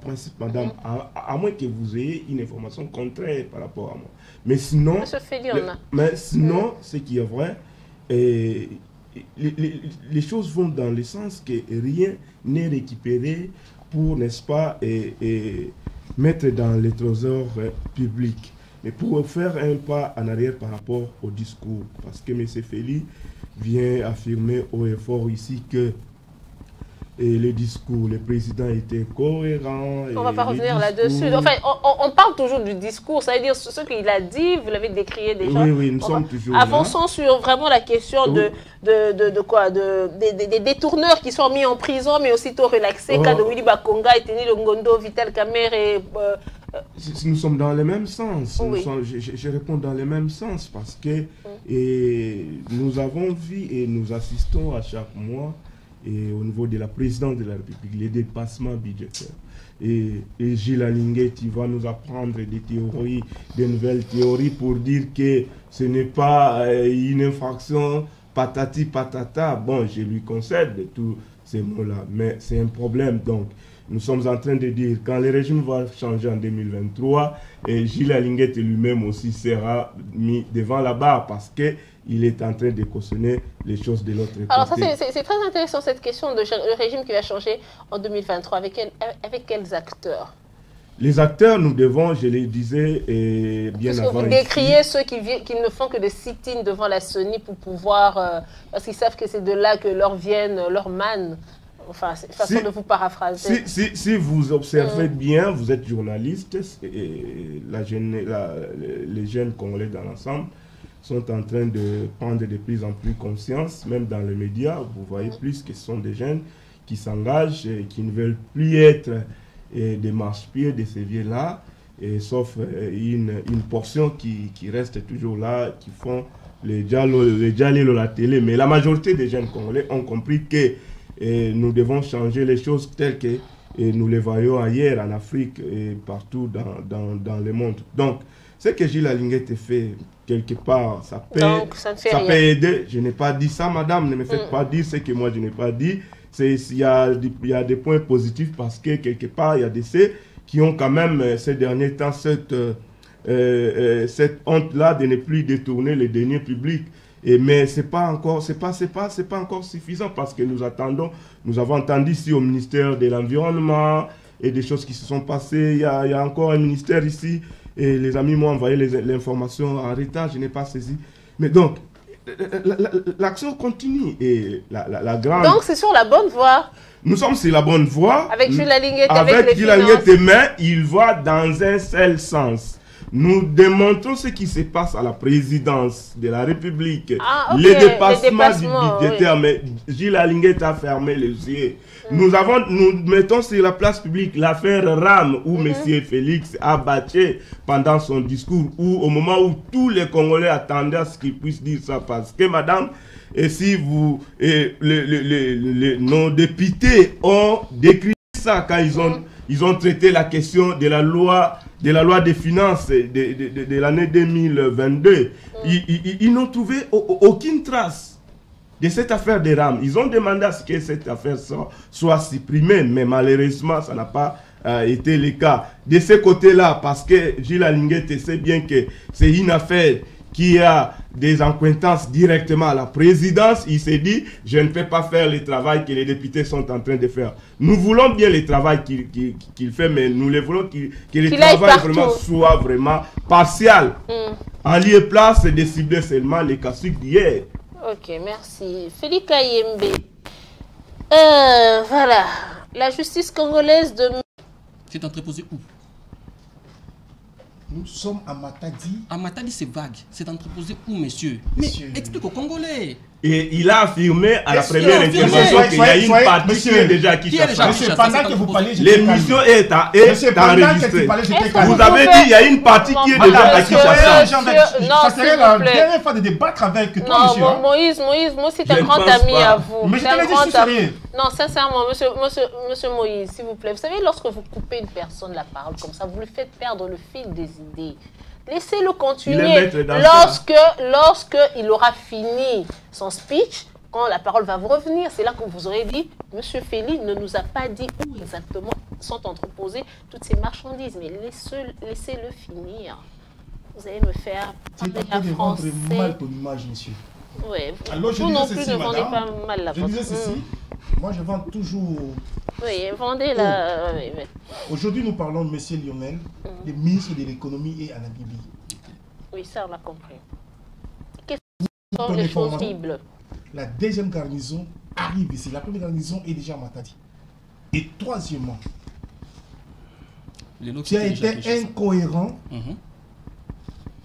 à moins que vous ayez une information contraire par rapport à moi. Mais sinon, ce qui est vrai, les choses vont dans le sens que rien n'est récupéré pour, n'est-ce pas, mettre dans les trésors publics. Mais pour faire un pas en arrière par rapport au discours, parce que M. Félix vient affirmer haut et fort ici que le discours, le président était cohérent. On ne va pas revenir là-dessus. Enfin, on parle toujours du discours, ça veut dire ce qu'il a dit, vous l'avez décrié déjà. Oui, nous sommes toujours avançons là sur vraiment la question des détourneurs qui sont mis en prison, mais aussitôt relaxés, cas de Willy Bakonga, Etienne Longondo, Vital Kamerhe et... Nous sommes dans le même sens. Oui. Je réponds dans le même sens parce que nous avons vu et nous assistons à chaque mois et au niveau de la présidence de la République les dépassements budgétaires. Et Gilles Alinguet, il va nous apprendre des théories, des nouvelles théories pour dire que ce n'est pas une infraction patati patata. Bon, je lui concède tous ces mots-là, mais c'est un problème. Donc, nous sommes en train de dire, quand le régime va changer en 2023, et Gilles Alinguet lui-même aussi sera mis devant la barre parce qu'il est en train de cautionner les choses de l'autre côté. Alors ça, c'est très intéressant cette question de le régime qui va changer en 2023. Avec quels acteurs? Les acteurs, nous devons, je le disais bien avant. Vous décriez ceux qui ne font que des sit-ins devant la CENI pour pouvoir, parce qu'ils savent que c'est de là que leur viennent, leur manne. Enfin, c'est une façon de vous paraphraser. Si vous observez bien, vous êtes journaliste, et les jeunes Congolais dans l'ensemble sont en train de prendre de plus en plus conscience, même dans les médias, vous voyez plus que ce sont des jeunes qui s'engagent, et qui ne veulent plus être des marche-pieds de ces vieux-là, sauf une portion qui reste toujours là, qui font les dialogues la télé. Mais la majorité des jeunes Congolais ont compris que nous devons changer les choses telles que nous les voyons ailleurs en Afrique et partout dans le monde. Donc, ce que Gilles Alinguet fait, quelque part, ça peut aider. Je n'ai pas dit ça, madame, ne me faites pas dire ce que moi je n'ai pas dit. Il y a des points positifs parce que quelque part, il y a des ceux qui ont quand même ces derniers temps cette honte-là de ne plus détourner les deniers publics. Mais c'est pas encore suffisant parce que nous avons entendu ici au ministère de l'Environnement et des choses qui se sont passées. Il y a encore un ministère ici et les amis m'ont envoyé l'information en retard, je n'ai pas saisi. Mais donc, l'action continue et la grande... Donc c'est sur la bonne voie. Nous sommes sur la bonne voie. Avec Jules Alinguet, avec Jules Alinguet, mais il va dans un seul sens. Nous démontrons ce qui se passe à la présidence de la République. Les dépassements du budgétaire, mais Jules Alinguet a fermé les yeux. Nous mettons sur la place publique l'affaire RAM où M. Félix a battu pendant son discours, ou au moment où tous les Congolais attendaient à ce qu'il puisse dire ça. Parce que madame, et si vous, nos députés ont décrit ça quand ils ont traité la question de la loi des finances de l'année 2022. Ils n'ont trouvé aucune trace de cette affaire des rames. Ils ont demandé à ce que cette affaire soit supprimée, mais malheureusement, ça n'a pas été le cas. De ce côté-là, parce que Jules Alinguet sait bien que c'est une affaire qui a des accointances directement à la présidence, il s'est dit, je ne peux pas faire le travail que les députés sont en train de faire. Nous voulons bien le travail qu'il fait, mais nous voulons que le travail vraiment soit vraiment partial. En lieu et place de cibler seulement les cassures d'hier. Ok, merci. Félix Kayembe. Voilà. La justice congolaise de... C'est entreposé où? Nous sommes à Matadi. À Matadi, c'est vague. C'est entreposé où, monsieur? Mais explique aux Congolais. Et il a affirmé à la première intervention qu'il y a une partie qui est déjà à Kinshasa. Monsieur, pendant que vous parlez, l'émission est enregistrée. Vous avez dit qu'il y a une partie qui est déjà à Kinshasa. Ça serait la dernière fois de débattre avec toi, monsieur. Non, Moïse, moi c'est un grand ami à vous. Mais je te l'ai dit, sérieux. Non, sincèrement, monsieur Moïse, s'il vous plaît. Vous savez, lorsque vous coupez une personne la parole comme ça, vous lui faites perdre le fil des idées. Laissez-le continuer. Lorsque il aura fini son speech, quand la parole va vous revenir, c'est là que vous aurez dit, monsieur Félix ne nous a pas dit où exactement sont entreposées toutes ces marchandises, mais laissez-le finir. Vous allez me faire parler à français. Tu vendre mal ton image, monsieur. Oui. Alors, vous non plus ne vendez pas mal la vôtre. Je disais ceci, moi je vends toujours... Oui, vendez la... Oui. Aujourd'hui, nous parlons de monsieur Lionel, le ministre de l'économie et Anabibi. Oui, ça on l'a compris. Quelles sont les choses cibles? La deuxième garnison arrive ici. La première garnison est déjà à Matadi. Et troisièmement, tu as été incohérent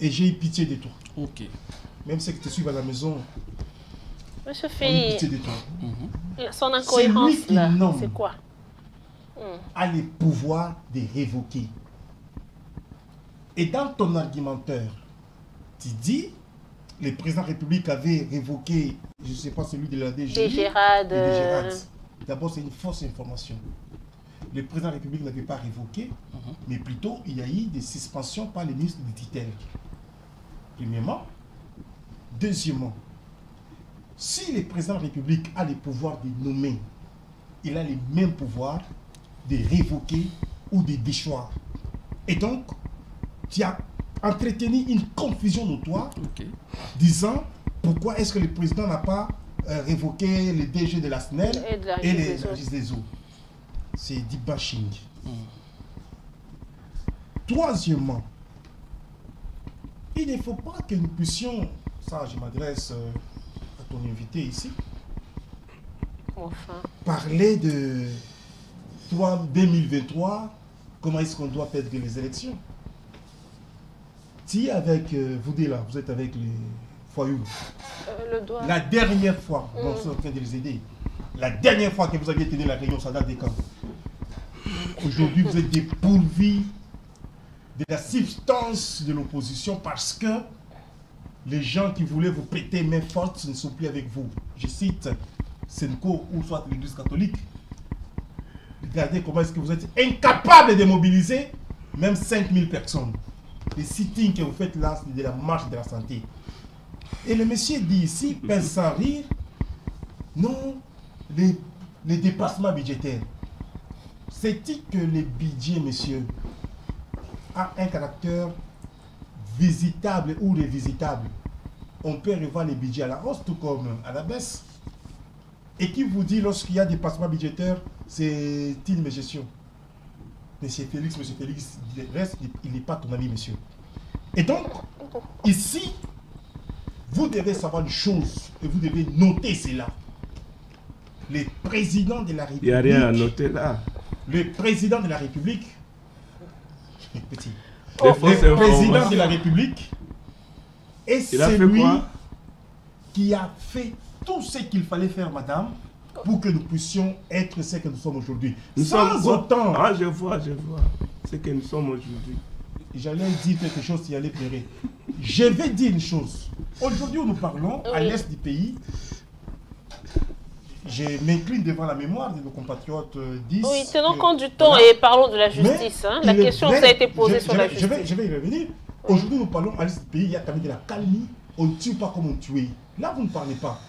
et j'ai eu pitié de toi. Ok. Même ceux qui te suivent à la maison, monsieur Félix, pitié de toi. son incohérence là, c'est quoi? A le pouvoir de révoquer. Et dans ton argumentaire, tu dis, le président de la République avait révoqué, je ne sais pas, celui de la DG. D'abord, c'est une fausse information. Le président de la République n'avait pas révoqué, mais plutôt, il y a eu des suspensions par les ministres de tutelle. Premièrement. Deuxièmement, si le président de la République a le pouvoir de nommer, il a les mêmes pouvoirs de révoquer ou de déchoir. Et donc, tu as entretenu une confusion notoire, disant pourquoi est-ce que le président n'a pas révoqué le DG de la SNEL et les services des eaux. C'est du bashing. Troisièmement, il ne faut pas que nous puissions, ça je m'adresse à ton invité ici, parler de 2023, comment est-ce qu'on doit perdre les élections. Si avec vous deux là, vous êtes avec les foyous, la dernière fois, on est en train de les aider, la dernière fois que vous aviez tenu la réunion, ça date des camps. Aujourd'hui, vous êtes dépourvus de la substance de l'opposition parce que les gens qui voulaient vous prêter main forte ne sont plus avec vous. Je cite Senko ou soit l'Église catholique. Regardez comment est-ce que vous êtes incapables de mobiliser même 5000 personnes. Les sittings que vous faites là, c'est de la marche de la santé. Et le monsieur dit ici, pince sans rire, non, les dépassements budgétaires. C'est-il que le budget, monsieur, a un caractère visitable ou revisitable? on peut revoir les budgets à la hausse tout comme à la baisse. Et qui vous dit lorsqu'il y a des passements budgétaires, c'est une gestion. Monsieur Félix, il n'est pas ton ami, monsieur. Et donc, ici, vous devez savoir une chose, et vous devez noter cela. Le président de la République... Il n'y a rien à noter là. Le président de la République... Petit. Le président de la République est celui qui a fait tout ce qu'il fallait faire, madame, pour que nous puissions être ce que nous sommes aujourd'hui. Sans autant... Ah, je vois ce que nous sommes aujourd'hui. J'allais dire quelque chose qui allait pleurer. Je vais dire une chose. Aujourd'hui où nous parlons, à l'est du pays, je m'incline devant la mémoire de nos compatriotes 10. Oui, tenons compte du temps et parlons de la justice. Hein. La question ça a été posée sur la justice. Je vais y revenir. Aujourd'hui, nous parlons à l'est du pays, il y a quand même de la calmie. On ne tue pas comme on tuait. Là, vous ne parlez pas.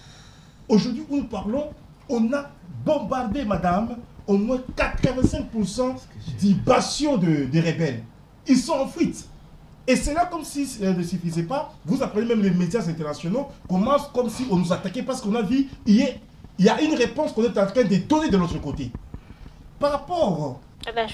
Aujourd'hui, où nous parlons, on a bombardé, madame, au moins 85% d'ibation des rebelles. Ils sont en fuite. Et c'est là comme si ça ne suffisait pas. Vous apprenez même les médias internationaux commencent comme si on nous attaquait parce qu'on a vu il y a une réponse qu'on est en train de donner de l'autre côté. Par rapport à la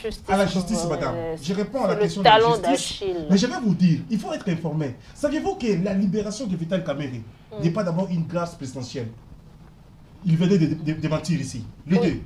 justice, madame, je réponds à la question de la justice. Mais je vais vous dire, il faut être informé. Saviez-vous que la libération de Vital Kamerhe n'est pas d'abord une grâce présidentielle? Il venait de mentir ici. Les deux.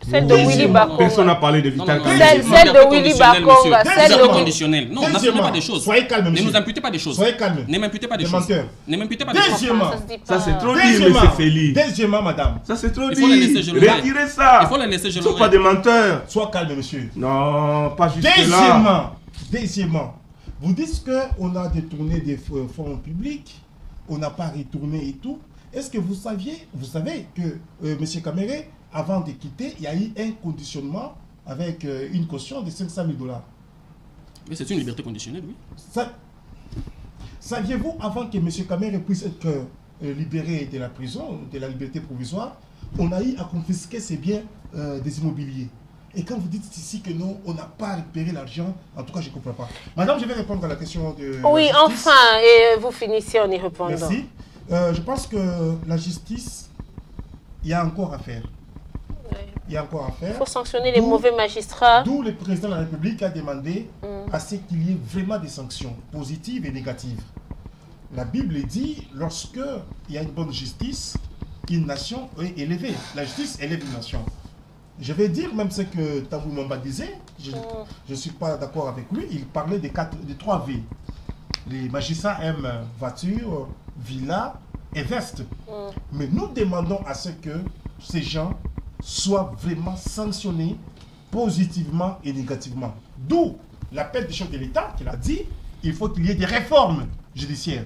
Celle de Willy Bakonga. Personne n'a parlé de Vital Kamerhe. Celle de Willy Bakonga. Celle de conditionnel. Non, n'affirmez pas des choses. Soyez calme, monsieur. Ne nous imputez pas des choses. Soyez calme. Ne m'imputez pas des choses. Ne m'imputez pas des choses. Deuxièmement. Ça c'est trop dit, monsieur Félix. Deuxièmement, madame. Ça c'est trop dit. Il faut les laisser geler. Retirez ça. Il faut les laisser geler. Ils ne sont pas des menteurs. Sois calme, monsieur. Non, pas juste là. Deuxièmement, vous dites qu'on a détourné des fonds publics, on n'a pas retourné et tout. Est-ce que vous savez que M. Kamerhe, avant de quitter, il y a eu un conditionnement avec une caution de 500 000 $. Mais c'est une liberté conditionnelle, oui. Saviez-vous, avant que M. Kamerhe puisse être libéré de la prison, de la liberté provisoire, on a eu à confisquer ses biens des immobiliers. Et quand vous dites ici que non, on n'a pas récupéré l'argent, en tout cas, je ne comprends pas. Madame, je vais répondre à la question de... Oui, enfin, et vous finissez en y répondant. Merci. Je pense que la justice, il y a encore à faire. Il y a encore à faire. Il faut sanctionner les mauvais magistrats. D'où le président de la République a demandé à ce qu'il y ait vraiment des sanctions positives et négatives. La Bible dit, lorsque il y a une bonne justice, une nation est élevée. La justice élève une nation. Je vais dire même ce que Tabou Mamba disait, je ne suis pas d'accord avec lui, il parlait des 3 V. Les magistrats aiment voiture, villa et veste. Mais nous demandons à ce que ces gens soient vraiment sanctionnés positivement et négativement. D'où l'appel du chef de l'État qui a dit il faut qu'il y ait des réformes judiciaires.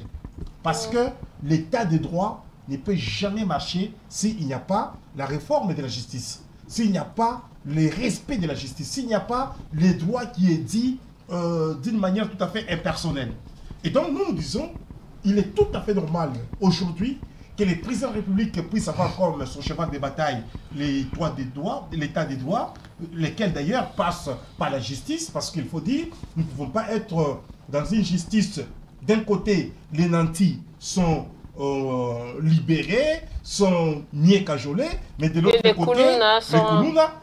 Parce que l'État de droit ne peut jamais marcher s'il n'y a pas la réforme de la justice, s'il n'y a pas le respect de la justice, s'il n'y a pas le droit qui est dit d'une manière tout à fait impersonnelle. Et donc nous disons, il est tout à fait normal aujourd'hui que les présidents de la République puissent avoir comme son cheval de bataille l'état des droits, lesquels d'ailleurs passent par la justice, parce qu'il faut dire, nous ne pouvons pas être dans une justice, d'un côté, les nantis sont libérés, sont niés cajolés, mais de l'autre côté, les Koulouna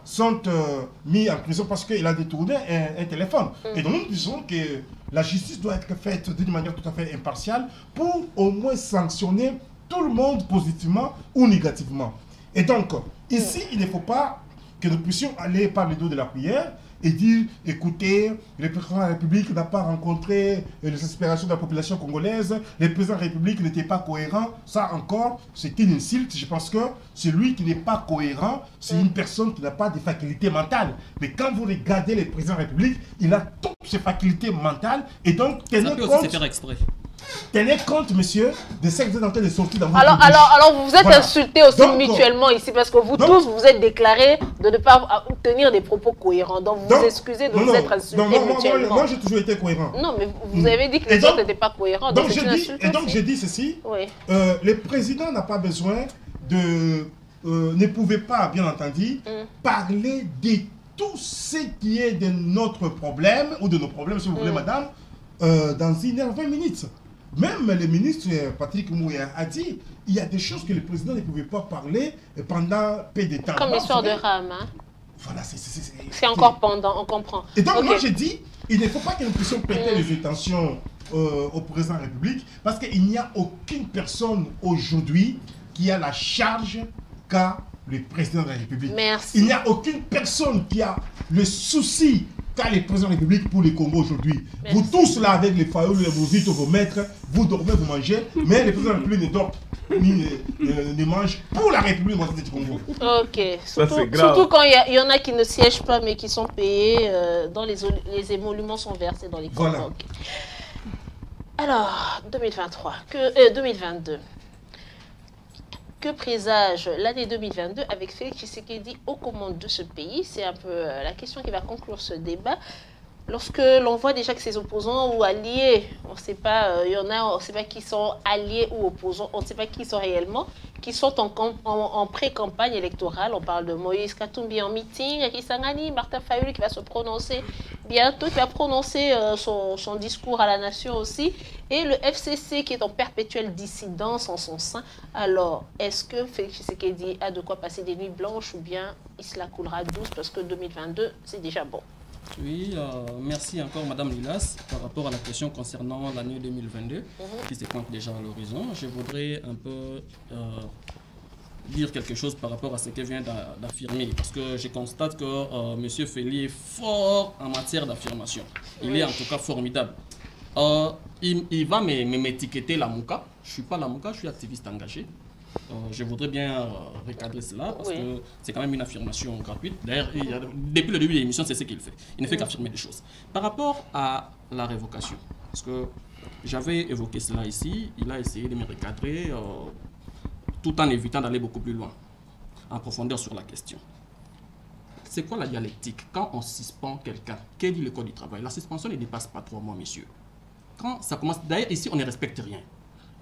sont mis en prison parce qu'il a détourné un téléphone. Et donc nous disons que la justice doit être faite d'une manière tout à fait impartiale pour au moins sanctionner tout le monde positivement ou négativement. Et donc, ici, il ne faut pas que nous puissions aller par le dos de la prière et dire, écoutez, le président de la République n'a pas rencontré les aspirations de la population congolaise, le président de la République n'était pas cohérent. Ça encore, c'est une insulte. Je pense que celui qui n'est pas cohérent, c'est une personne qui n'a pas de facultés mentales. Mais quand vous regardez le président de la République, il a toutes ses facultés mentales et donc tenez compte... Ça peut aussi se faire exprès. Tenez compte, monsieur, de ce que vous êtes en train de sortir dans votre bouche. Alors, vous vous êtes insultés aussi mutuellement ici parce que vous tous, vous êtes déclarés de ne pas tenir des propos cohérents. Donc, vous vous excusez de vous être insultés mutuellement. Moi, j'ai toujours été cohérent. Non, mais vous avez dit que les autres n'étaient pas cohérents. Donc, je dis ceci. Oui. Le président n'a pas besoin de... ne pouvait pas, bien entendu, parler de tout ce qui est de notre problème, ou de nos problèmes, si vous voulez, madame, dans 1 heure 20 minutes. Même le ministre Patrick Mouya a dit il y a des choses que le président ne pouvait pas parler pendant peu de temps. Comme l'histoire de Ram. Hein? Voilà, c'est encore pendant, on comprend. Et donc, moi, je dis, il ne faut pas que nous puissions prêter les intentions au président de la République, parce qu'il n'y a aucune personne aujourd'hui qui a la charge qu'a le président de la République. Merci. Il n'y a aucune personne qui a le souci qu'a le président de la République pour le Congo aujourd'hui. Vous tous là, avec les faillots, vos vitres, vos maîtres, vous dormez, vous mangez, mais le président de la République ne dort ni ne mange pour la République du Congo. Ok. Surtout quand il y en a qui ne siègent pas, mais qui sont payés, dans les émoluments sont versés dans les comptes. Voilà. Okay. Alors, 2022. Que présage l'année 2022 avec Félix Tshisekedi aux commandes de ce pays? C'est un peu la question qui va conclure ce débat. Lorsque l'on voit déjà que ses opposants ou alliés, on ne sait pas, il y en a, on ne sait pas qui sont alliés ou opposants, on ne sait pas qui sont réellement, qui sont en pré-campagne électorale. On parle de Moïse Katumbi en meeting, Kisangani, Martin Fayulu qui va se prononcer bientôt, qui va prononcer son discours à la nation aussi, et le FCC qui est en perpétuelle dissidence en son sein. Alors, est-ce que Félix Tshisekedi a de quoi passer des nuits blanches ou bien il se la coulera douce parce que 2022, c'est déjà bon? Oui, merci encore Madame Lilas. Par rapport à la question concernant l'année 2022, qui se pointe déjà à l'horizon, je voudrais un peu dire quelque chose par rapport à ce qu'elle vient d'affirmer, parce que je constate que M. Félix est fort en matière d'affirmation. Il est en tout cas formidable. Il va m'étiqueter la Mouka. Je ne suis pas la Mouka, je suis activiste engagé. Je voudrais bien recadrer cela parce que c'est quand même une affirmation gratuite. D'ailleurs, depuis le début de l'émission, c'est ce qu'il fait. Il ne fait qu'affirmer des choses. Par rapport à la révocation, parce que j'avais évoqué cela ici, il a essayé de me recadrer tout en évitant d'aller beaucoup plus loin, en profondeur sur la question. C'est quoi la dialectique? Quand on suspend quelqu'un, qu'est dit le Code du travail? La suspension ne dépasse pas 3 mois, messieurs. Quand ça commence, d'ailleurs, ici, on ne respecte rien.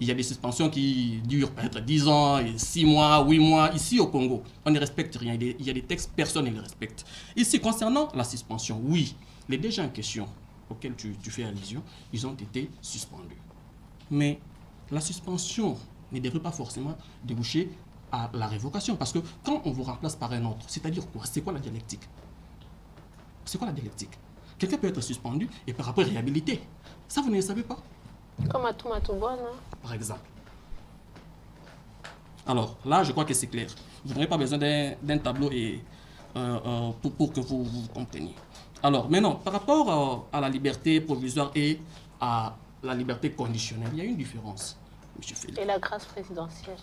Il y a des suspensions qui durent peut-être 10 ans, 6 mois, 8 mois. Ici, au Congo, on ne respecte rien. Il y a des textes, personne ne les respecte. Ici, concernant la suspension, oui, les déjà en question auxquels tu fais allusion, ils ont été suspendus. Mais la suspension ne devrait pas forcément déboucher à la révocation. Parce que quand on vous remplace par un autre, c'est-à-dire quoi? C'est quoi la dialectique? C'est quoi la dialectique? Quelqu'un peut être suspendu et par après réhabilité. Ça, vous ne le savez pas? Comme à Toumatouba, non? Par exemple. Alors, là, je crois que c'est clair. Vous n'avez pas besoin d'un tableau pour que vous compreniez. Alors, maintenant, par rapport à la liberté provisoire et à la liberté conditionnelle, il y a une différence, M. Félix. Et la grâce présidentielle?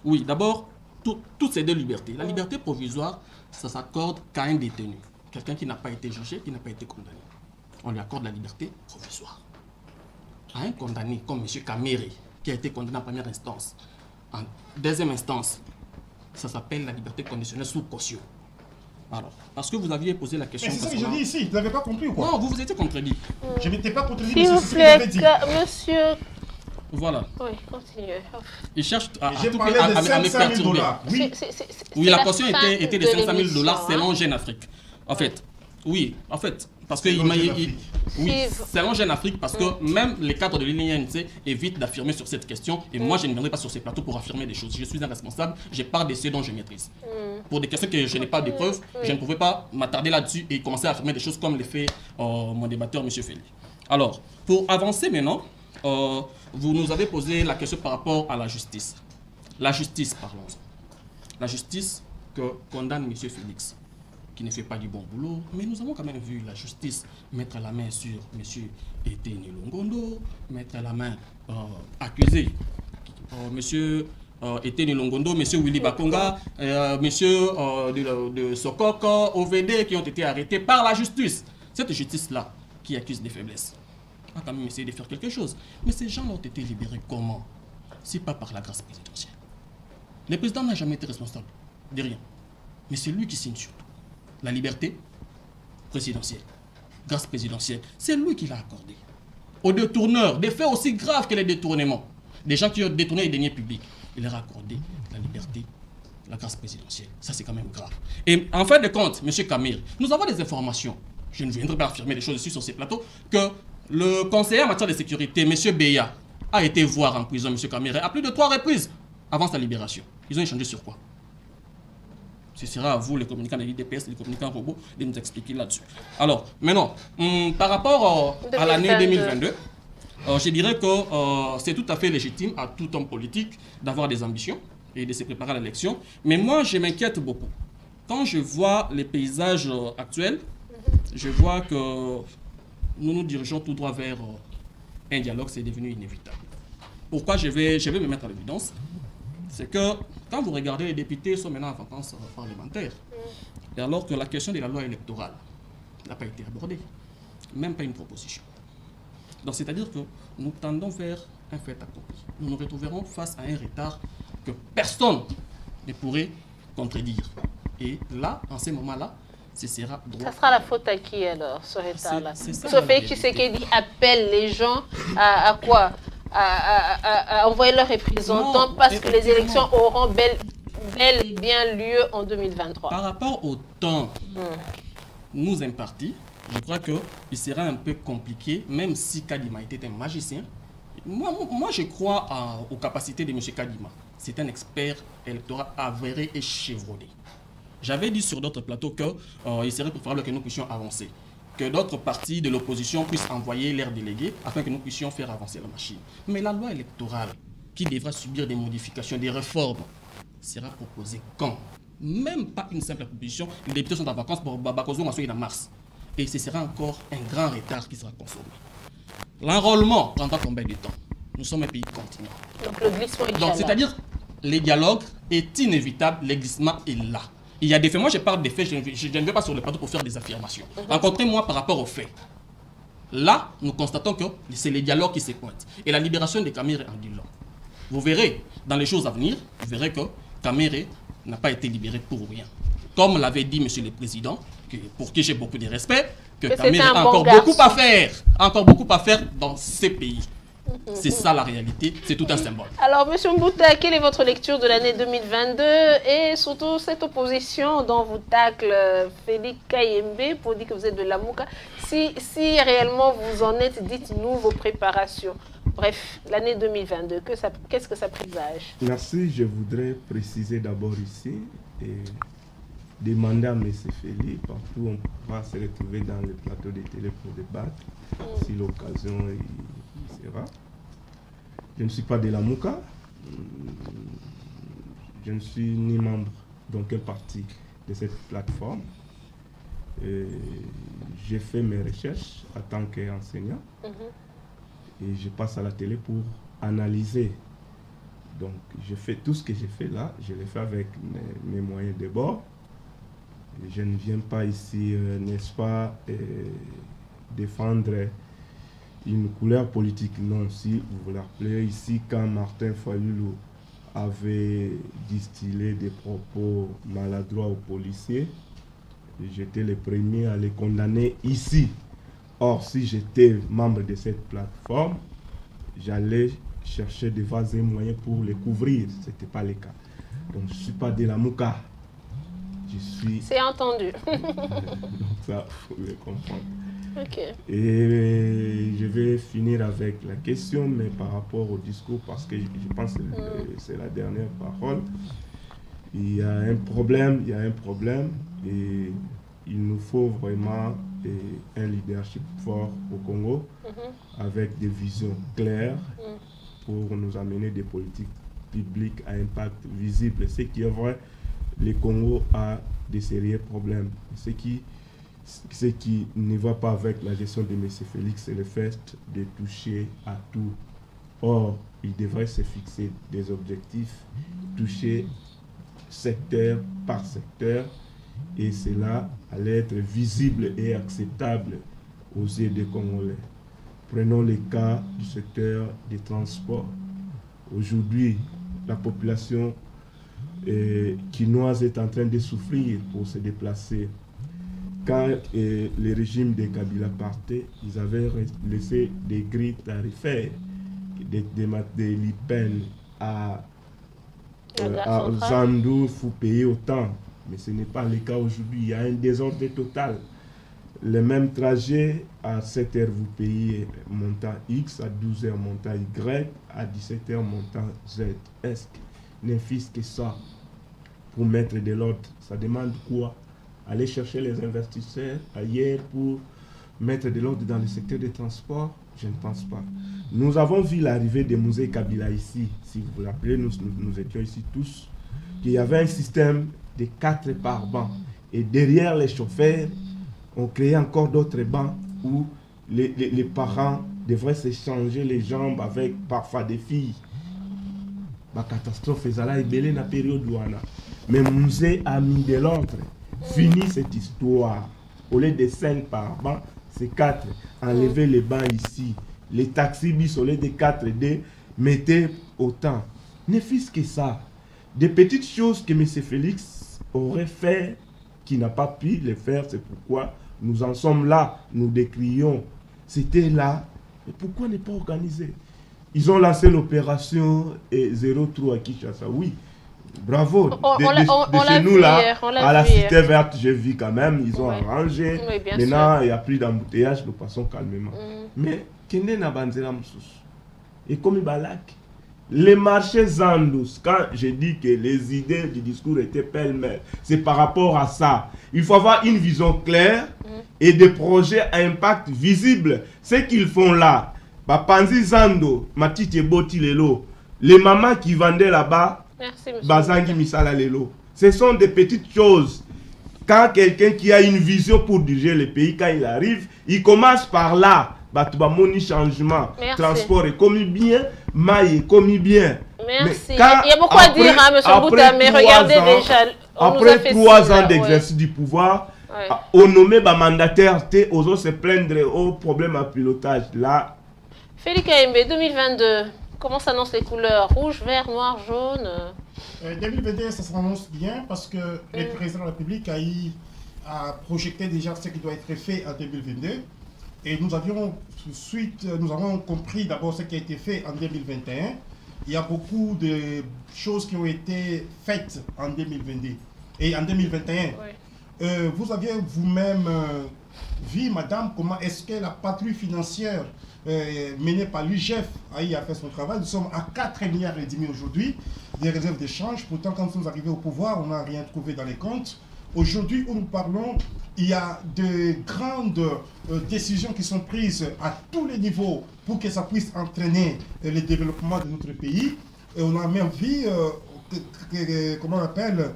Oui, d'abord, toutes ces deux libertés. La liberté provisoire, ça s'accorde qu'à un détenu. Quelqu'un qui n'a pas été jugé, qui n'a pas été condamné. On lui accorde la liberté provisoire. À un condamné comme M. Kamere, qui a été condamné en première instance, en deuxième instance, ça s'appelle la liberté conditionnelle sous caution. Alors, parce que vous aviez posé la question... Mais c'est ça que je dis ici, vous n'avez pas compris ou quoi? Non, vous vous étiez contredit. Je ne m'étais pas contredit, s'il vous plaît, monsieur... Voilà. Oui, continuez. Il cherche à me perturber. Oui, la caution était de 500 000 $ selon Jeune Afrique. En fait, oui, parce que selon Jeune Afrique, parce que même les cadres de l'INC évitent d'affirmer sur cette question, et moi je ne viendrai pas sur ces plateaux pour affirmer des choses. Je suis un responsable, je parle de ce dont je maîtrise. Pour des questions que je n'ai pas de preuves, je ne pouvais pas m'attarder là-dessus et commencer à affirmer des choses comme le fait mon débatteur, M. Félix. Alors, pour avancer maintenant, vous nous avez posé la question par rapport à la justice. La justice, parlons-en. La justice que condamne M. Félix, qui ne fait pas du bon boulot, mais nous avons quand même vu la justice mettre la main sur M. Eteni Longondo, mettre la main accusé M. Eteni Longondo, M. Willy Bakonga, M. de Sokoko, OVD, qui ont été arrêtés par la justice. Cette justice-là, qui accuse des faiblesses, a quand même essayé de faire quelque chose. Mais ces gens ont été libérés comment? Si pas par la grâce présidentielle. Le président n'a jamais été responsable de rien. Mais c'est lui qui signe surtout. La liberté présidentielle, grâce présidentielle, c'est lui qui l'a accordé. Aux détourneurs, des faits aussi graves que les détournements, des gens qui ont détourné les deniers publics, il leur a accordé la liberté, la grâce présidentielle. Ça, c'est quand même grave. Et en fin de compte, M. Kamir, nous avons des informations, je ne viendrai pas affirmer des choses ici sur ces plateaux, que le conseiller en matière de sécurité, M. Beya, a été voir en prison M. Kamere à plus de 3 reprises avant sa libération. Ils ont échangé sur quoi? Ce sera à vous, les communicants de l'IDPS, les communicants robots, de nous expliquer là-dessus. Alors, maintenant, par rapport à l'année 2022, je dirais que c'est tout à fait légitime à tout homme politique d'avoir des ambitions et de se préparer à l'élection. Mais moi, je m'inquiète beaucoup. Quand je vois les paysages actuels, je vois que nous nous dirigeons tout droit vers un dialogue, c'est devenu inévitable. Pourquoi je vais me mettre à l'évidence? C'est que quand vous regardez, les députés sont maintenant en vacances parlementaires. Et alors que la question de la loi électorale n'a pas été abordée, même pas une proposition. Donc c'est-à-dire que nous tendons vers un fait accompli. Nous nous retrouverons face à un retard que personne ne pourrait contredire. Et là, en ces moments-là, ce sera droit. Ça sera la faute à qui alors, ce retard-là? Sophie Tshisekedi appelle les gens à quoi? À envoyer leurs représentants parce que les élections auront bel et bien lieu en 2023. Par rapport au temps nous imparti, je crois qu'il sera un peu compliqué, même si Kadima était un magicien. Moi je crois aux capacités de M. Kadima. C'est un expert électoral avéré et chevronné. J'avais dit sur d'autres plateaux qu'il serait préférable que nous puissions avancer, que d'autres partis de l'opposition puissent envoyer leurs délégués afin que nous puissions faire avancer la machine. Mais la loi électorale, qui devra subir des modifications, des réformes, sera proposée quand? Même pas une simple proposition. Les députés sont en vacances pour Babakozo en mars. Et ce sera encore un grand retard qui sera consommé. L'enrôlement prendra combien de temps? Nous sommes un pays continent. Donc le glissement est donc c'est-à-dire, le dialogue est inévitable, le glissement est là. Il y a des faits, moi je parle des faits, je ne vais pas sur le plateau pour faire des affirmations. Rencontrez-moi par rapport aux faits. Là, nous constatons que c'est les dialogues qui se pointent. Et la libération de Kamere en dit long. Vous verrez, dans les choses à venir, vous verrez que Kamere n'a pas été libéré pour rien. Comme l'avait dit M. le Président, pour qui j'ai beaucoup de respect, que Kamere a encore beaucoup à faire dans ces pays. C'est ça la réalité, c'est tout un symbole. Alors, M. Mbouta, quelle est votre lecture de l'année 2022 et surtout cette opposition dont vous tacle Félix Kayembe pour dire que vous êtes de Lamouka? Si réellement vous en êtes, dites-nous vos préparations. Bref, l'année 2022, qu'est-ce que ça présage? Merci, je voudrais préciser d'abord ici et demander à M. Félix, partout on va se retrouver dans le plateau de télé pour débattre, si l'occasion sera. Je ne suis pas de la Mouka, je ne suis ni membre d'aucun parti de cette plateforme. J'ai fait mes recherches en tant qu'enseignant et je passe à la télé pour analyser. Donc je fais tout ce que j'ai fait là, je l'ai fait avec mes moyens de bord. Je ne viens pas ici, n'est-ce pas, défendre une couleur politique. Non, si vous vous rappelez, ici, quand Martin Fayulu avait distillé des propos maladroits aux policiers, j'étais le premier à les condamner ici. Or, si j'étais membre de cette plateforme, j'allais chercher des vases et moyens pour les couvrir. Ce n'était pas le cas. Donc, je ne suis pas de la Mouka. C'est entendu. Donc ça, il faut le comprendre. Okay. Et je vais finir avec la question, mais par rapport au discours, parce que je pense que c'est la dernière parole. Il y a un problème, et il nous faut vraiment un leadership fort au Congo, avec des visions claires pour nous amener des politiques publiques à impact visible. Ce qui est vrai, le Congo a des sérieux problèmes. Ce qui ne va pas avec la gestion de M. Félix, c'est le fait de toucher à tout. Or, il devrait se fixer des objectifs, toucher secteur par secteur, et cela allait être visible et acceptable aux yeux des Congolais. Prenons le cas du secteur des transports. Aujourd'hui, la population quinoise est en train de souffrir pour se déplacer. Quand le régime de Kabila partait, ils avaient laissé des grilles tarifaires, des lipen à Zandou, il faut payer autant. Mais ce n'est pas le cas aujourd'hui, il y a un désordre total. le même trajet, à 7h vous payez montant X, à 12h montant Y, à 17h montant Z. Est-ce que n'est-ce que ça pour mettre de l'ordre? Ça demande quoi? Aller chercher les investisseurs ailleurs pour mettre de l'ordre dans le secteur des transports? Je ne pense pas. Nous avons vu l'arrivée de Moussé Kabila ici. Si vous vous rappelez, nous étions ici tous. Il y avait un système de 4 par banc. Et derrière les chauffeurs, on créait encore d'autres bancs où les parents devraient s'échanger les jambes avec parfois des filles. La catastrophe est là, dans la période douana. Mais Moussé a mis de l'ordre. Fini cette histoire. Au lieu de 5 par banc, c'est 4. Enlevez les bancs ici. Les taxis bis au lieu de 4D, mettez autant. Ne fût-ce que ça. Des petites choses que M. Félix aurait fait, qui n'a pas pu les faire, c'est pourquoi nous en sommes là. Nous décrions. C'était là. Et pourquoi ne pas organiser? Ils ont lancé l'opération 03 à Kinshasa. Oui. Bravo. De chez nous là, à la Cité Verte, j'ai vu quand même, ils ont arrangé. Oui, maintenant, il n'y a plus d'embouteillage, nous passons calmement. Mais, Kende na banzela moussous. Et comme Balak, les marchés Zandous, quand j'ai dit que les idées du discours étaient pêle-mêle, c'est par rapport à ça. Il faut avoir une vision claire et des projets à impact visible. Ce qu'ils font là, Panzi Zando, Matiti Boti Lelo, les mamans qui vendaient là-bas, Bazangi Misala Lelo. Ce sont des petites choses. Quand quelqu'un qui a une vision pour diriger le pays, quand il arrive, il commence par là. Batubamoni changement, transport est commis bien, maille est commis bien. Merci. Il y a beaucoup à dire, hein, M. Bouta, mais regardez déjà. Après 3 ans d'exercice du pouvoir, on nommé mandataire, aux autres se plaindre au problème à pilotage. Là. Félix Kaimbe, 2022. Comment s'annoncent les couleurs? Rouge, vert, noir, jaune? 2021, ça s'annonce bien parce que le président de la République a projeté déjà ce qui doit être fait en 2022. Et nous avons compris d'abord ce qui a été fait en 2021. Il y a beaucoup de choses qui ont été faites en 2022 et en 2021. Vous aviez vous-même vu, madame, comment est-ce que la patrouille financière menée par l'UGF a fait son travail. Nous sommes à 4,5 milliards aujourd'hui des réserves d'échange. Pourtant, quand nous sommes arrivés au pouvoir, on n'a rien trouvé dans les comptes. Aujourd'hui où nous parlons, il y a de grandes décisions qui sont prises à tous les niveaux pour que ça puisse entraîner le développement de notre pays. Et on a même vu, comment on appelle,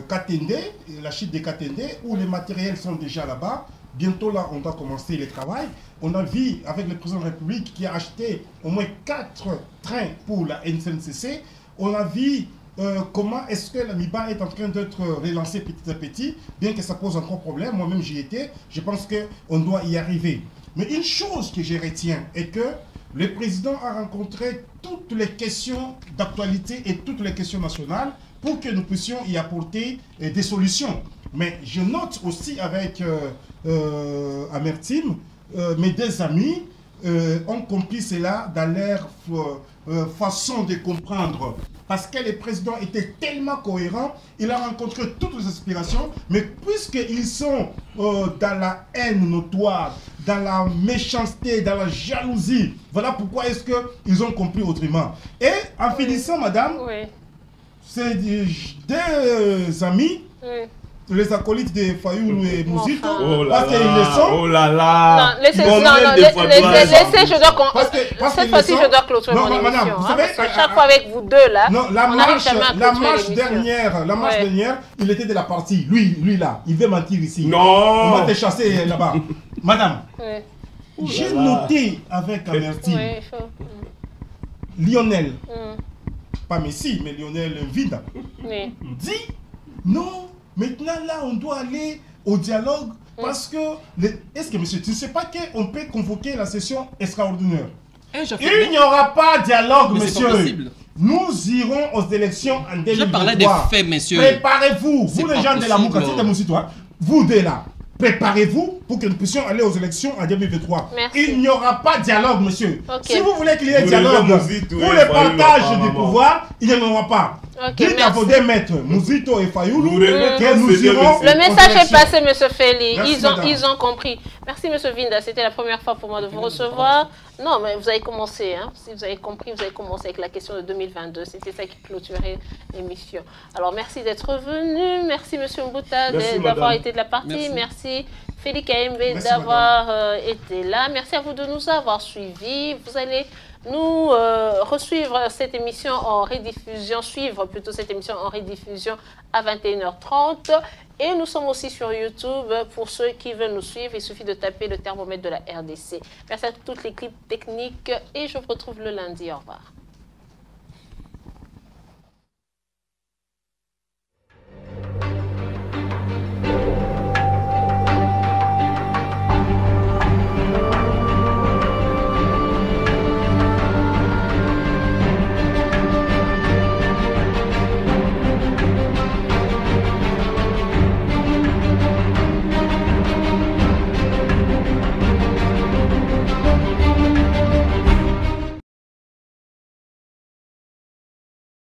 Katende, la chute de Katende, où les matériels sont déjà là-bas. Bientôt là, on doit commencer le travail. On a vu avec le président de la République qui a acheté au moins 4 trains pour la NCNCC. On a vu comment est-ce que la MIBA est en train d'être relancée petit à petit, bien que ça pose encore problème. Moi-même j'y étais, je pense qu'on doit y arriver. Mais une chose que je retiens est que le président a rencontré toutes les questions d'actualité et toutes les questions nationales pour que nous puissions y apporter des solutions. Mais je note aussi avec amertume, mes 2 amis ont compris cela dans leur façon de comprendre. Parce que le président était tellement cohérent, il a rencontré toutes les aspirations, mais puisqu'ils sont dans la haine notoire, dans la méchanceté, dans la jalousie, voilà pourquoi est-ce qu'ils ont compris autrement. Et en finissant, madame, c'est 2 amis, les acolytes de Fayoulou et Mouzito, parce qu'ils le sont. Oh là là! Non, laissez, je dois cette fois-ci, je dois clôturer mon émission. Vous savez, parce que chaque fois avec vous deux là, non, la marche dernière, il était de la partie. Lui là, il veut mentir ici. Non! On va te chasser là-bas. Madame, j'ai noté avec amertume Lionel, pas Messi, mais Lionel Vida, dit non. Maintenant, là, on doit aller au dialogue parce que... Est-ce que, monsieur, tu ne sais pas qu'on peut convoquer la session extraordinaire? Il n'y aura pas de dialogue, monsieur. Nous irons aux élections en 2023. Je parlais des faits, monsieur. Préparez-vous. Vous, les gens de la Moukati, vous deux là, préparez-vous pour que nous puissions aller aux élections en 2023. Merci. Il n'y aura pas de dialogue, monsieur. Okay. Si vous voulez qu'il y ait dialogue pour le partage du pouvoir, il n'y en aura pas. Dites à vos deux maîtres, Mouzito et Fayoulou, que nous irons. Le message est passé, M. Feli. Merci, ils ont compris. Merci, M. Vinda. C'était la première fois pour moi de vous recevoir. Non, mais vous avez commencé. Hein. Si vous avez compris, vous avez commencé avec la question de 2022. C'était ça qui clôturait l'émission. Alors, merci d'être venu. Merci, M. Mbouta, d'avoir été de la partie. Merci. Félix Kaembe d'avoir été là. Merci à vous de nous avoir suivis. Vous allez nous suivre cette émission en rediffusion à 21h30. Et nous sommes aussi sur YouTube. Pour ceux qui veulent nous suivre, il suffit de taper le thermomètre de la RDC. Merci à toute l'équipe technique et je vous retrouve le lundi. Au revoir.